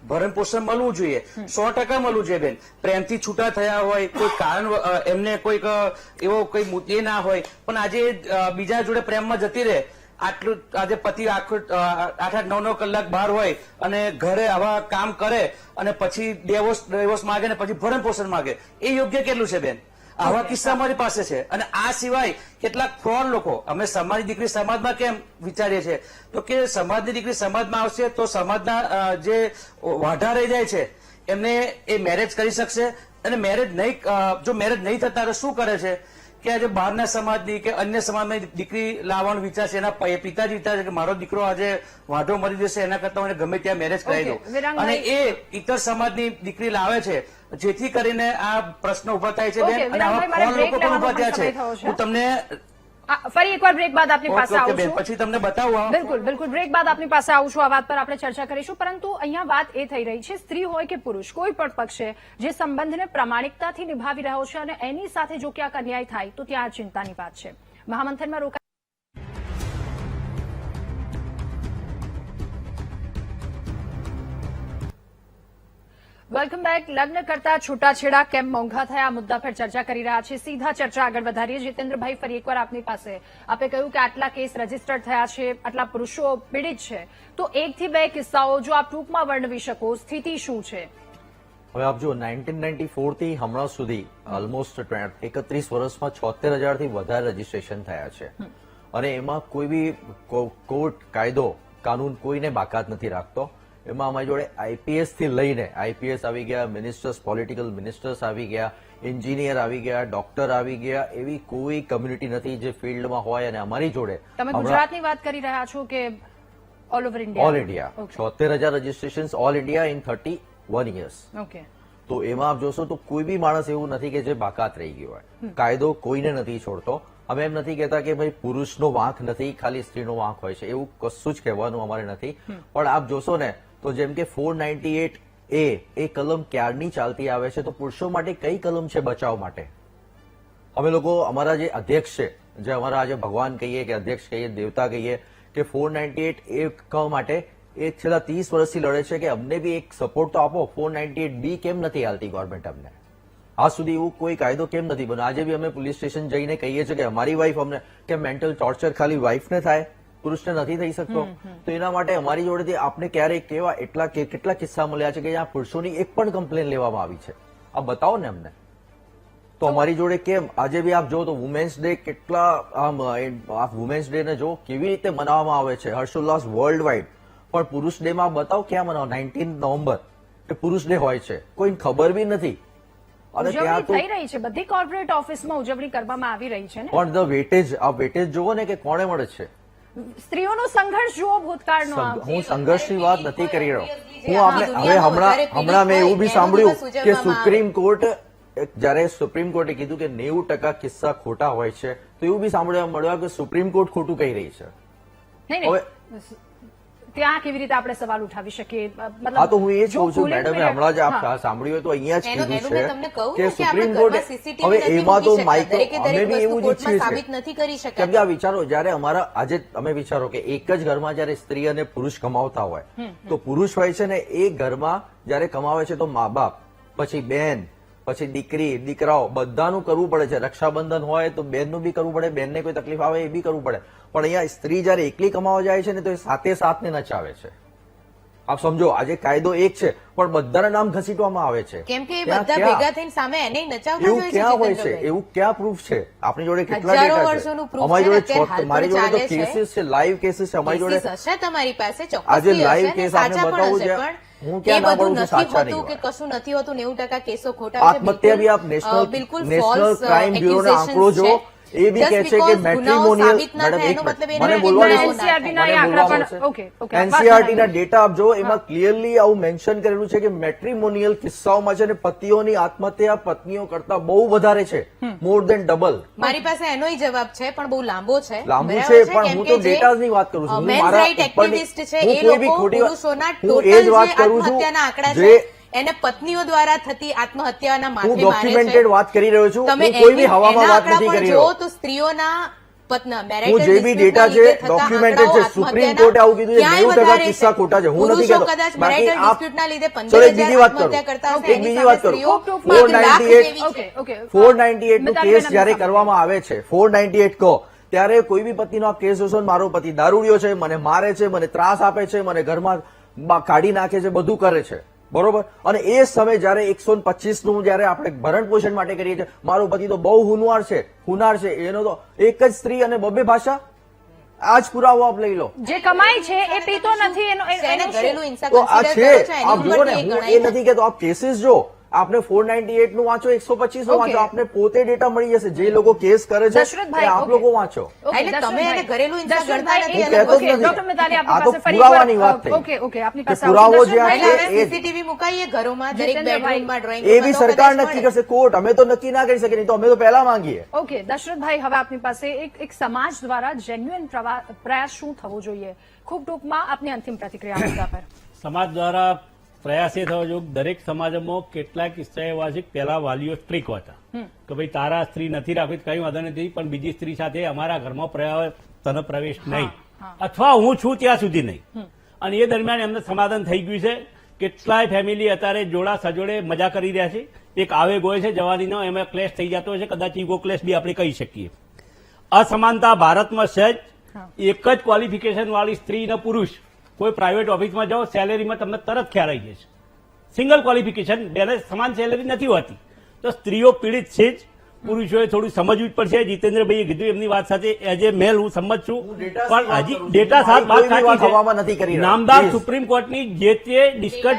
ભરણ પોષણ મળવું જોઈએ, 100% મળવું જોઈએ બેન. પ્રેમથી છૂટા થયા હોય, કોઈ કારણ એમને કોઈક એવો કોઈ મુદ્દે ના હોય, પણ આજે બીજા જોડે પ્રેમમાં જતી રહે. આટલું આજે પતિ આખો 8-9 કલાક બહાર હોય અને ઘરે આવા કામ કરે અને પછી ડિવોર્સ માગે ને પછી ભરણ પોષણ માગે, એ યોગ્ય કેટલું છે બેન? આવા કિસ્સા અમારી પાસે છે. અને આ સિવાય કેટલાક ફ્રોડ લોકો, અમે સમાજની દીકરી સમાજમાં કેમ વિચારીએ છીએ તો કે સમાજની દીકરી સમાજમાં આવશે તો સમાજના જે વાઢા રહી જાય છે એમને એ મેરેજ કરી શકશે. અને જો મેરેજ નહીં થતા તો શું કરે છે કે આજે બહારના સમાજની કે અન્ય સમાજની દીકરી લાવવાનું વિચાર છે. એના પિતાજી વિચાર છે કે મારો દીકરો આજે વાંઢો મરી જશે, એના કરતા મને ગમે ત્યાં મેરેજ કરાવી દઉં. અને એ ઇતર સમાજની દીકરી લાવે છે જેથી કરીને આ પ્રશ્ન ઉભા થાય છે બેન. અને આવા ફોન લોકો પણ ઉભા થયા છે. હું તમને ફરી એકવાર બ્રેક બાદ આપની પાસે આવું બેન છું. પછી તમને બતાવું. બિલકુલ બ્રેક બાદ આપની પાસે આવું છું. આ વાત પર આપણે ચર્ચા કરીશું. પરંતુ અહીંયા વાત એ થઈ રહી છે, સ્ત્રી હોય કે પુરુષ, કોઈ પણ પક્ષે જે સંબંધને પ્રામાણિકતાથી નિભાવી રહ્યો છે અને એની સાથે જો ક્યાંક અન્યાય થાય તો ત્યાં ચિંતાની વાત છે. મહામંથનમાં રોકાય. Welcome back. લગ્ન કરતા છૂટાછેડા કેમ મોંઘા થયા આ મુદ્દા પર ચર્ચા કરી રહ્યા છે. સીધા ચર્ચા આગળ વધારીએ. જીતેન્દ્રભાઈ, ફરી એકવાર આપની પાસે. આપે કહ્યું કે આટલા કેસ રજીસ્ટર્ડ થયા છે, આટલા પુરુષો પીડિત છે, તો 1 થી 2 કિસ્સાઓ જો આપ ટૂંકમાં વર્ણવી શકો, સ્થિતિ શું છે? હવે આપ જો 1994 થી હમણાં સુધી ઓલમોસ્ટ 31 વર્ષમાં 76,000 થી વધારે રજીસ્ટ્રેશન થયા છે. અને એમાં કોઈ બી કોર્ટ, કાયદો, કાનૂન કોઈને બાકાત નથી રાખતો. એમાં અમારી જોડે આઈપીએસ થી લઈને આઈપીએસ આવી ગયા, મિનિસ્ટર્સ, પોલિટિકલ મિનિસ્ટર્સ આવી ગયા, એન્જિનિયર આવી ગયા, ડોક્ટર આવી ગયા, એવી કોઈ કમ્યુનિટી નથી જે ફિલ્ડમાં હોય. અને અમારી જોડે તમે ગુજરાતની વાત કરી રહ્યા છો કે all over India? All India 76,000 registration all India in 31 years. Okay. તો એમાં આપ જોશો તો કોઈ બી માણસ એવું નથી કે જે બાકાત રહી ગયો હોય. કાયદો કોઈને નથી છોડતો. અમે એમ નથી કહેતા કે ભાઈ પુરુષનો વાંક નથી, ખાલી સ્ત્રીનો વાંક હોય છે, એવું કશું જ કહેવાનું અમારે નથી. પણ આપ જોશો ને તો જેમ કે 498A એ કલમ ક્યારની ચાલતી આવે છે, તો પુરુષો માટે કઈ કલમ છે બચાવ માટે? અમે લોકો, અમારા જે અધ્યક્ષ છે, જે અમારા આજે ભગવાન કહીએ કે અધ્યક્ષ કહીએ, દેવતા કહીએ, કે 498A માટે એ છેલ્લા 30 વર્ષથી લડે છે કે અમને બી એક સપોર્ટ તો આપો. 498B કેમ નથી હાલતી ગવર્મેન્ટ અમને? આજ સુધી એવું કોઈ કાયદો કેમ નથી બન્યો? આજે બી અમે પોલીસ સ્ટેશન જઈને કહીએ છીએ કે અમારી વાઈફ અમને, કે મેન્ટલ ટોર્ચર ખાલી વાઈફને થાય, પુરુષને નથી થઈ શકતો. તો એના માટે અમારી જોડેથી આપને ક્યારેક કેટલા કિસ્સા મળ્યા છે કે જ્યાં પુરુષોની એક પણ કમ્પ્લેન લેવામાં આવી છે? આ બતાવો ને અમને. તો અમારી જોડે કેમ? આજે બી આપ જો તો વુમેન્સ ડે કેટલા વુમેન્સ ડે ને જો કેવી રીતે મનાવવામાં આવે છે, હર્ષોલ્લાસ વર્લ્ડ વાઇડ. પણ પુરુષ ડે માં બતાવો ક્યાં મનાવો? 19 નવેમ્બર એ પુરુષ ડે હોય છે, કોઈને ખબર બી નથી. અને ત્યાં તો થઈ રહી છે, બધી કોર્પોરેટ ઓફિસમાં ઉજવણી કરવામાં આવી રહી છે ને. પણ ધ વેટેજ, આ વેટેજ જુઓ ને કે કોણે મળે છે. સ્ત્રીઓનો સંઘર્ષ જુઓ ભૂતકાળનો. હું સંઘર્ષની વાત નથી કરી રહ્યો. હવે હમણાં મેં એવું બી સાંભળ્યું કે સુપ્રીમ કોર્ટ, જયારે સુપ્રીમ કોર્ટે કીધું કે 90% કિસ્સા ખોટા હોય છે, તો એવું બી સાંભળવા મળ્યું કે સુપ્રીમ કોર્ટ ખોટું કહી રહી છે. નહીં, ત્યાં કેવી રીતે આપણે સવાલ ઉઠાવી શકીએ? હા, તો હું એ જ કહું છું મેડમ, હમણાં જ આપ સાંભળ્યું હોય તો અહીંયા જ કીધું છે કે સુપ્રીમ કોર્ટે, હવે એમાં તો માઇક્રો, અમે બી એવું જ ઈચ્છીએ છીએ. કેમ કે આ વિચારો, જયારે અમારા આજે તમે વિચારો કે એક જ ઘરમાં જયારે સ્ત્રી અને પુરુષ કમાવતા હોય, તો પુરુષ હોય છે ને એ ઘરમાં જયારે કમાવે છે તો મા બાપ, પછી બેન, પછી દીકરી, દીકરાઓ, બધાનું કરવું પડે છે. રક્ષાબંધન હોય તો બેનનું બી કરવું પડે, બેનને કોઈ તકલીફ આવે એ બી કરવું પડે. પણ અહીંયા સ્ત્રી જયારે એકલી કમાવા જાય છે ને તો એ સાથે સાથને નચાવે છે. આપ સમજો આજે કાયદો એક છે પણ બધાના નામ ઘસીટવામાં આવે છે. કેમ કે એ ત્યાં બધા ક્યાં? ભેગા થઈને સામે એને નચાવતા એવું જ ક્યાં હોય છે? જીતેન્દ્રભાઈ. એવું ક્યાં પ્રૂફ છે? આપણી જોડે કેટલા હજારો ડેટા વર્ષોનું છે? proof અમારી છે ને, જોડે અત્યારે હાલ મારી પણ જોડે તો ચાલે છે. કેસીસ છે, લાઈવ કેસીસ છે અમારી જોડે. કેસીસ હશે તમારી પાસે, આજે ચોક્કસથી live હશે ને, case સાચા આપને પણ બતાવું હશે, છે. પણ હું એ ક્યાં ના બધું પાડું છું, નથી સાચા હોતું નહીં કે હોય. કશું નથી હોતું, 90% કેસો ખોટા છે, આત્મહત્યા બી આપ બિલકુલ નેશનલ false, ક્રાઇમ બ્યુરો આંકડો accusations જો છે. એ બી Just કહે છે કે because ગુનાઓ મેટ્રિમોનિયલ સાબિત ના થાય એનો મતલબ એ મને નથી બોલવા કે દો. ગુનાઓ ના NCRB ના મને એ આંકડા બોલવા પણ દો. ઓકે ઓકે વાત NCERT ના જણાવી. ડેટા આપજો એમાં ક્લિયરલી આવું મેન્શન કરેલું છે કે મેટ્રિમોનિયલ કિસ્સાઓમાં છે ને પતિઓની આત્મહત્યા પત્નીઓ કરતા બહુ વધારે છે, મોર દેન ડબલ. મારી પાસે એનોય જવાબ છે પણ બહુ લાંબો છે. લાંબુ બરાબર છે પણ કેમ હું કે તો જે, ડેટાની વાત કરું છું. હું men's મારા right ઉપરની- activist છે હું એ કોઈ બી લોકો ખોટી વાત- પુરુષોના હું ટોટલ એ જ જે વાત કરું છું આત્મહત્યાના આંકડા જે છે એને પત્નીઓ દ્વારા થતી આત્મહત્યાના હું માથે મારે ડોક્યુમેન્ટેડ છે. વાત કરી રહ્યો છું. તમે હું કોઈ બી એના હવામાં વાત આંકડા નથી પણ કરી જુઓ રહ્યો. તો સ્ત્રીઓના હું જે બી ડેટા છે ડોક્યુમેન્ટેડ છે. સુપ્રીમ કોર્ટે આવું કીધું છે 90% કિસ્સા ખોટા છે. હું નથી કહેતો. કદાચ બાકી મેરિટલ આપ ડિસ્પ્યુટના લીધે ચલો એક બીજી વાત 15,000 કરું. આત્મહત્યા કરતા હશે, એક એની બીજી સામે વાત કરું. સ્ત્રીઓ ટૂંકમાં 498 લાખ જેવી ઓકે ઓકે 498 નું મિતાલીબેન કેસ જયારે આપની કરવામાં આવે છે 498 કહો ત્યારે કોઈ બી પતિનો આ કેસ હશે મારો પતિ દારૂડિયો છે, મને મારે છે, મને ત્રાસ આપે છે, મને ઘરમાં કાઢી નાખે છે, બધું કરે છે, બરોબર. અને એ સમય જયારે 125 નું જયારે આપણે ભરણ પોષણ માટે કરીએ છીએ, મારો પતિ તો બહુ હુનવાર છે, એનો તો એક જ સ્ત્રી અને બબે ભાષા. આજ પુરાવો આપ લઈ લો. જે કમાઈ છે એ પીતો નથી એનો એને એનો ઘરેલું હિંસા તો આ consider છે કરો છો, એની આપ જુઓ ને, ઉપરથી એ હું ગણાય એ નથી કેતો આપ કેસીસ જો આપને 498 નું વાંચો 125 નું વાંચો, Okay. આપને પોતે ડેટા મળી જશે. જે લોકો કેસ કરે છે દશરથભાઈ, એ આપ okay. લોકો વાંચો. ઓકે, એટલે તમે દર્શનભાઈ. એને ઘરેલું હિંસા દર્શનભાઈ, ગણતા નથી, એક- હું કહેતો જ ઓકે, નથી. ડોક્ટર મિતાલી આપની આ તો પાસે ફરી પુરાવાની એકવાર, વાત થઈ. ઓકે ઓકે આપની કે પાસે પુરાવો આવશું. જ્યાં દર્શનભાઈ, છે, એ જ. સીસીટીવી મુકાઈએ ઘરોમાં, દરેક જીતેન્દ્રભાઈ, બેડરૂમમાં, ડ્રોઈંગ એ બી સરકાર નક્કી કરશે, કોર્ટ. અમે તો નક્કી ના કરી શકીએ, નહીં તો અમે તો પહેલા માંગીએ. ઓકે દશરથભાઈ, હવે આપની પાસે એક સમાજ દ્વારા જેન્યુઅન પ્રયાસ શું થવો જોઈએ? ખૂબ ટૂંકમાં આપની અંતિમ પ્રતિક્રિયા મુદ્દા પર. સમાજ દ્વારા પ્રયાસ એ થવો જોઈએ દરેક સમાજમાં કેટલાક કિસ્સા એવા છે કે પહેલા વાલીઓ સ્ટ્રીક હતા કે ભાઈ તારા સ્ત્રી નથી રાખવી તો કઈ વાંધો નથી, પણ બીજી સ્ત્રી સાથે અમારા ઘરમાં તને પ્રવેશ નહીં, અથવા હું છું ત્યાં સુધી નહીં. અને એ દરમિયાન એમને સમાધાન થઈ ગયું છે. કેટલાય ફેમિલી અત્યારે જોડા સજોડે મજા કરી રહ્યા છે. એક આવેગ હોય છે જવાનીનો, એમાં ક્લેશ થઈ જતો હોય છે, કદાચ ઈગો ક્લેશ બી આપણે કહી શકીએ. અસમાનતા ભારતમાં સહેજ એક જ ક્વોલિફિકેશન વાળી સ્ત્રી અને પુરુષ કોઈ પ્રાઇવેટ ઓફિસમાં જાઓ સેલેરીમાં તમને તરત ખ્યાલ આવી જશે. સિંગલ ક્વોલિફિકેશન, બેને સમાન સેલેરી નથી હોતી. તો સ્ત્રીઓ પીડિત છે જ, પુરુષોએ થોડું સમજવું જ પડશે. જીતેન્દ્રભાઈએ કીધું એમની વાત સાથે એજ એ મેલ હું સમજ છું, પણ હજી ડેટા સાથે વાત હવામાં નથી સાચી કરી છે. રહ્યા. નામદાર Please. સુપ્રીમ કોર્ટની જે તે ડિસ્કસ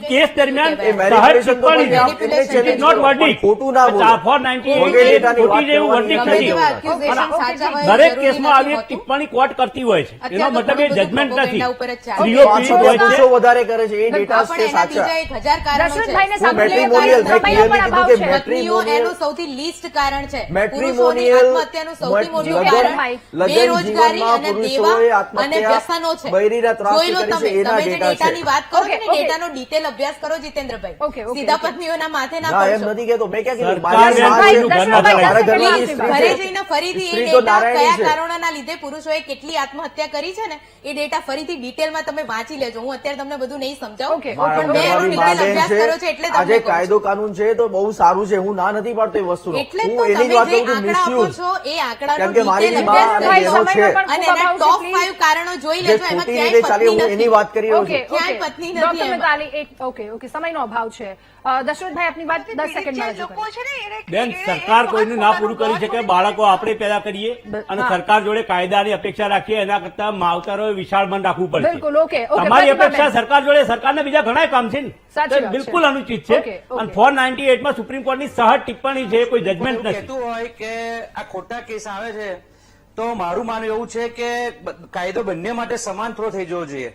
કેસ દરમિયાન એ manipulation તો પછી આપ એટલે જ છે. Not verdict. ખોટું ના બોલો. 498 ડેટાની વાત ખોટી જેવું કરવાની verdict ગમે નથી. તેવા accusation સાચા હોય દરેક જરૂરી કેસમાં આવી નથી એક હોતું. ટિપ્પણી કોર્ટ કરતી હોય છે. એનો અત્યારે તો મતલબ એ ઘણું બધું જજમેન્ટ નથી. propaganda ઉપર જ ચાલે. સ્ત્રીઓ પાંચસો પીડિત હોય પુરુષો છે. વધારે કરે છે, એ ડેટા પણ છે એના સાચા. બીજા 1000 કારણો છે. દશરથભાઈને શું સાંભળીએ, matrimonial? સમયનો પણ મેં અભાવ કીધું કે છે. પત્નીઓ matrimonial- એનું સૌથી લીસ્ટ કારણ છે. પુરુષોની મેટ્રિમોનિયલ આત્મહત્યાનું સૌથી મોટું લગન- કારણ લગન બેરોજગારી જીવનમાં અને પુરુષોએ દેવા આત્મહત્યા અને વ્યસનો છે. બૈરીના ત્રાસથી જોઈ લો કરી છે, તમે એના જે ડેટા છે. ડેટાની વાત કરો છો ઓકે, ને ઓકે. ડેટાનો ડિટેલ અભ્યાસ કરો જીતેન્દ્રભાઈ. ઓકે, ઓકે, સીધા ઓકે. પત્નીઓના માથે ના ના એમ પડશો. નથી કેતો. મેં ક્યાં કીધું? સરકાર મારી બેન માં છે. કોઈનું ઘર ના દશરથભાઈ, ચલાવે. મારા ઘરમાં Please, જે સ્ત્રી ઘરે છે, જઈને ફરીથી એ સ્ત્રી તો ડેટા નારાયણી કયા છે. કારણોના લીધે પુરુષોએ કેટલી આત્મહત્યા કરી છે ને એ ડેટા ફરીથી ડિટેલમાં તમે વાંચી લેજો. હું અત્યારે તમને બધું નહીં સમજાવું ઓકે, મારા પણ મેં એનો ઘરમાં ડિટેલ બેન અભ્યાસ કર્યો છે એટલે છે. આજે તમને કહું કાયદો છું. કાનૂન છે તો બહુ સારું છે, હું ના નથી પાડતો એ વસ્તુનો. એટલે જ હું તો એની તમે જ વાત જે કરું છું, આંકડા આપો misuse. છો એ આંકડાનો કેમ કે મારી ડિટેલ બા અભ્યાસ અને કરી બહેનો લો. છે. અને એના અભાવ છે, ટોપ please. 5 કારણો જોઈ જે લેજો એમાં ખોટી ક્યાંય રીતે ચાલે, પત્ની હું એની નથી. વાત કરી રહ્યો ઓકે છું. ક્યાંય ઓકે પત્ની નથી ડોક્ટર એમાં. મિતાલી, ઓકે સમયનો અભાવ છે. દશરથભાઈ આપની વાત 10 સેકન્ડમાં રજૂ લોકો કરો. છે ને એને- બેન એને- સરકાર એને કોઈનું ના પૂરું કરી શકે, બાળકો આપણે પેદા કરીએ અને હા. સરકાર જોડે કાયદાની અપેક્ષા રાખીએ, એના કરતા માવતરોએ વિશાળ મન રાખવું પડશે. બિલકુલ, ઓકે, ઓકે, તમારી પ્રતિભાબેન. અપેક્ષા સરકાર જોડે, સરકારના બીજા ઘણા કામ છે ને, સાચી તો વાત બિલકુલ છે. અનુચિત છે. Okay, okay. અને 498 માં સુપ્રીમ કોર્ટની સહજ ટિપ્પણી છે, કોઈ જજમેન્ટ એવું નથી. કહેતું હોય કે આ ખોટા કેસ આવે છે તો મારું માનવું એવું છે કે કાયદો બંને માટે સમાન થ્રો થઈ જવો જોઈએ,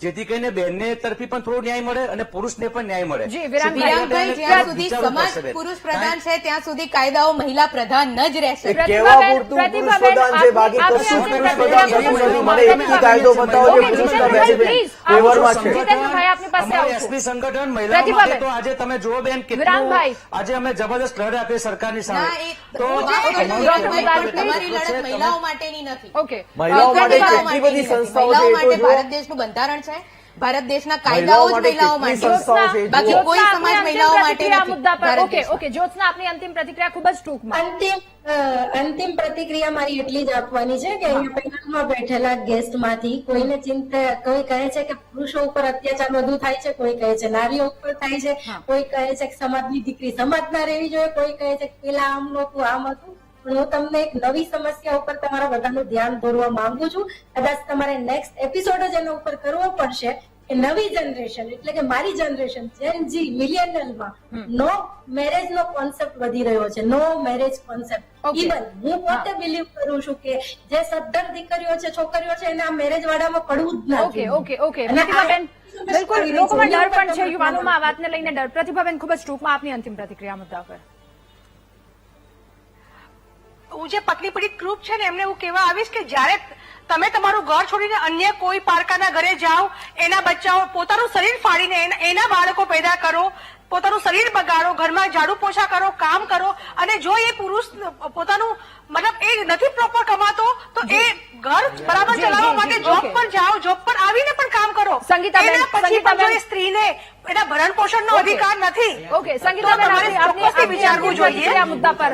જેથી કરીને બેનને તરફી પણ થોડો ન્યાય મળે અને પુરુષને પણ ન્યાય મળે. જી, વિરામભાઈ. વિરામભાઈ, જ્યાં સુધી સમાજ પુરુષ પ્રધાન છે ત્યાં સુધી કાયદાઓ મહિલા પ્રધાન જ રહેશે. એ કહેવા પ્રતિભાબેન, પૂરતું પુરુષ પ્રતિભાબેન, પ્રધાન છે, બાકી આપની કશું આપની પુરુષ પ્રતિક્રિયા પ્રધાન પૂછું નથી. છું. મને એક બી કાયદો બતાવો જે ઓકે, પુરુષના જીતેન્દ્રભાઈ, બેનિફિટ please, ફેવરમાં છે. જીતેન્દ્રભાઈ, આપની પાસે અમારું આવું છું. એસપી સંગઠન મહિલાઓ પ્રતિભાબેન. માટે તો આજે તમે જુઓ બેન કેટલું વિરામભાઈ. આજે અમે જબરદસ્ત લડત આપી સરકારની ના, સામે. એ તો હું માનું છું, અમારું વિરામભાઈ, તમારી પણ તમારી છે, લડત તમે- મહિલાઓ માટેની નથી. ઓકે મહિલાઓ માટે મહિલાઓ કેટલી બધી માટેની નથી. સંસ્થાઓ મહિલાઓ છે એ તો માટે જુઓ. ભારત દેશનું બંધારણ છે. ભારત દેશના કાયદાઓ જ મહિલાઓ માટે સંસ્થાઓ છે, છે. બાકી જુઓ. કોઈ જ્યોત્સના, સમાજ આપની મહિલાઓ અંતિમ માટે પ્રતિક્રિયા નથી મુદ્દા પર ભારત ઓકે દેશમાં. ઓકે જ્યોત્સના, આપની અંતિમ પ્રતિક્રિયા ખૂબ જ ટૂંકમાં. અંતિમ પ્રતિક્રિયા મારી એટલી જ આપવાની છે કે અહીંયા પેનલમાં બેઠેલા ગેસ્ટમાંથી કોઈને ચિંતા, કોઈ કહે છે કે પુરુષો ઉપર અત્યાચાર વધુ થાય છે, કોઈ કહે છે નારીઓ ઉપર થાય છે, કોઈ કહે છે કે સમાજની દીકરી સમાજના રહેવી જોઈએ, કોઈ કહે છે કે પેલા આમ નહોતું આમ હતું. પણ હું તમને એક નવી સમસ્યા ઉપર તમારા બધાનું ધ્યાન દોરવા માંગુ છું. કદાચ તમારે નેક્સ્ટ એપિસોડ જ એના ઉપર કરવો પડશે કે નવી જનરેશન એટલે કે મારી જનરેશન જેન જી મિલિયનલમાં નો મેરેજ નો કોન્સેપ્ટ વધી રહ્યો છે. નો મેરેજ કોન્સેપ્ટ. Okay. ઇવન હું પોતે બિલીવ કરું છું કે જે સદ્ધર દીકરીઓ છે, છોકરીઓ છે, એને આ મેરેજ વાળામાં પડવું જ ના ઓકે જોઈએ. ઓકે ઓકે અને પ્રતિભાબેન, આ- બિલકુલ લોકોમાં ડર પણ છે, તમે- યુવાનોમાં આ વાતને લઈને ડર. પ્રતિભાબેન, ખૂબ જ ટૂંકમાં આપની અંતિમ પ્રતિક્રિયા મુદ્દા પર. હું જે પત્ની પીડિત ગ્રુપ છે ને એમને હું કહેવા આવીશ કે જ્યારે તમે તમારું ઘર છોડીને અન્ય કોઈ પારકાના ઘરે જાઓ, એના બચ્ચાઓ, પોતાનું શરીર ફાડીને એના બાળકો પેદા કરો, પોતાનું શરીર બગાડો, ઘરમાં ઝાડુ પોછા કરો, કામ કરો, અને જો એ પુરુષ પોતાનું મતલબ એ નથી પ્રોપર કમાતો તો એ ઘર બરાબર જી, ચલાવવા જી, માટે જી, જોબ okay. પર જાઓ, જોબ પર આવીને પણ કામ કરો. સંગીતાબેન, એના પછી પણ જો સંગીતાબેન. એ સ્ત્રીને એના ભરણ પોષણનો Okay. અધિકાર નથી. ઓકે સંગીતાબેન, તો તમારે આપની ચોક્કસથી આપની વિચારવું અંતિમ જોઈએ. પ્રતિક્રિયા મુદ્દા પર.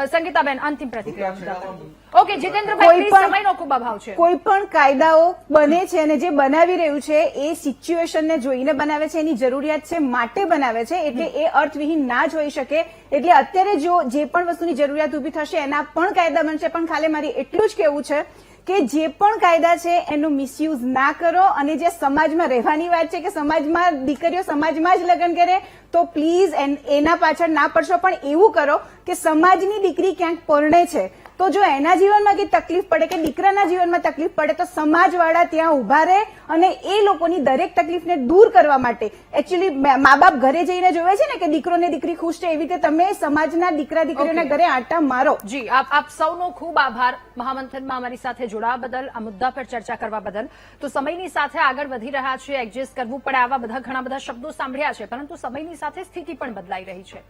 સંગીતાબેન, અંતિમ પ્રતિક્રિયા મુદ્દા પર. ઓકે જીતેન્દ્રભાઈ, કોઈ પ્લીઝ, પણ- સમયનો ખૂબ અભાવ છે. કોઈ પણ કાયદાઓ બને છે અને જે બનાવી રહ્યું છે એ સિચ્યુએશનને જોઈને બનાવે છે, એની જરૂરિયાત છે માટે બનાવે છે, એટલે એ અર્થવિહીન ના જ હોઈ શકે. એટલે અત્યારે જો જે પણ વસ્તુની જરૂરિયાત ઉભી થશે એના પણ કાયદા બનશે. પણ ખાલી મારી એટલું જ કહેવું છે કે જે પણ કાયદા છે એનો મિસયુઝ ના કરો. અને જે સમાજમાં રહેવાની વાત છે કે સમાજમાં દીકરીઓ સમાજમાં જ લગ્ન કરે, તો પ્લીઝ એના પાછળ ના પડશો. પણ એવું કરો કે સમાજની દીકરી ક્યાંક પરણે છે તો જો એના જીવનમાં કઈ તકલીફ પડે કે દીકરાના જીવનમાં તકલીફ પડે તો સમાજવાળા ત્યાં ઉભા રહે અને એ લોકોની દરેક તકલીફને દૂર કરવા માટે એકચ્યુઅલી મા બાપ ઘરે જઈને જોવે છે ને કે દીકરો ને દીકરી ખુશ છે, એવી રીતે તમે સમાજના દીકરા દીકરીઓના ઘરે આટા મારો. જી, આપ સૌનો ખૂબ આભાર મહામંથનમાં અમારી સાથે જોડાવા બદલ, આ મુદ્દા પર ચર્ચા કરવા બદલ. તો સમયની સાથે આગળ વધી રહ્યા છે, એડજસ્ટ કરવું પડે, આવા બધા ઘણા બધા શબ્દો સાંભળ્યા છે, પરંતુ સમયની સાથે સ્થિતિ પણ બદલાઈ રહી છે.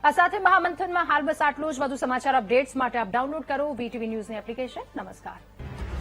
આ સાથે મહામંથનમાં હાલ બસ આટલું જ. વધુ સમાચાર અપડેટ્સ માટે આપ ડાઉનલોડ કરો VTV ન્યૂઝની એપ્લિકેશન. નમસ્કાર.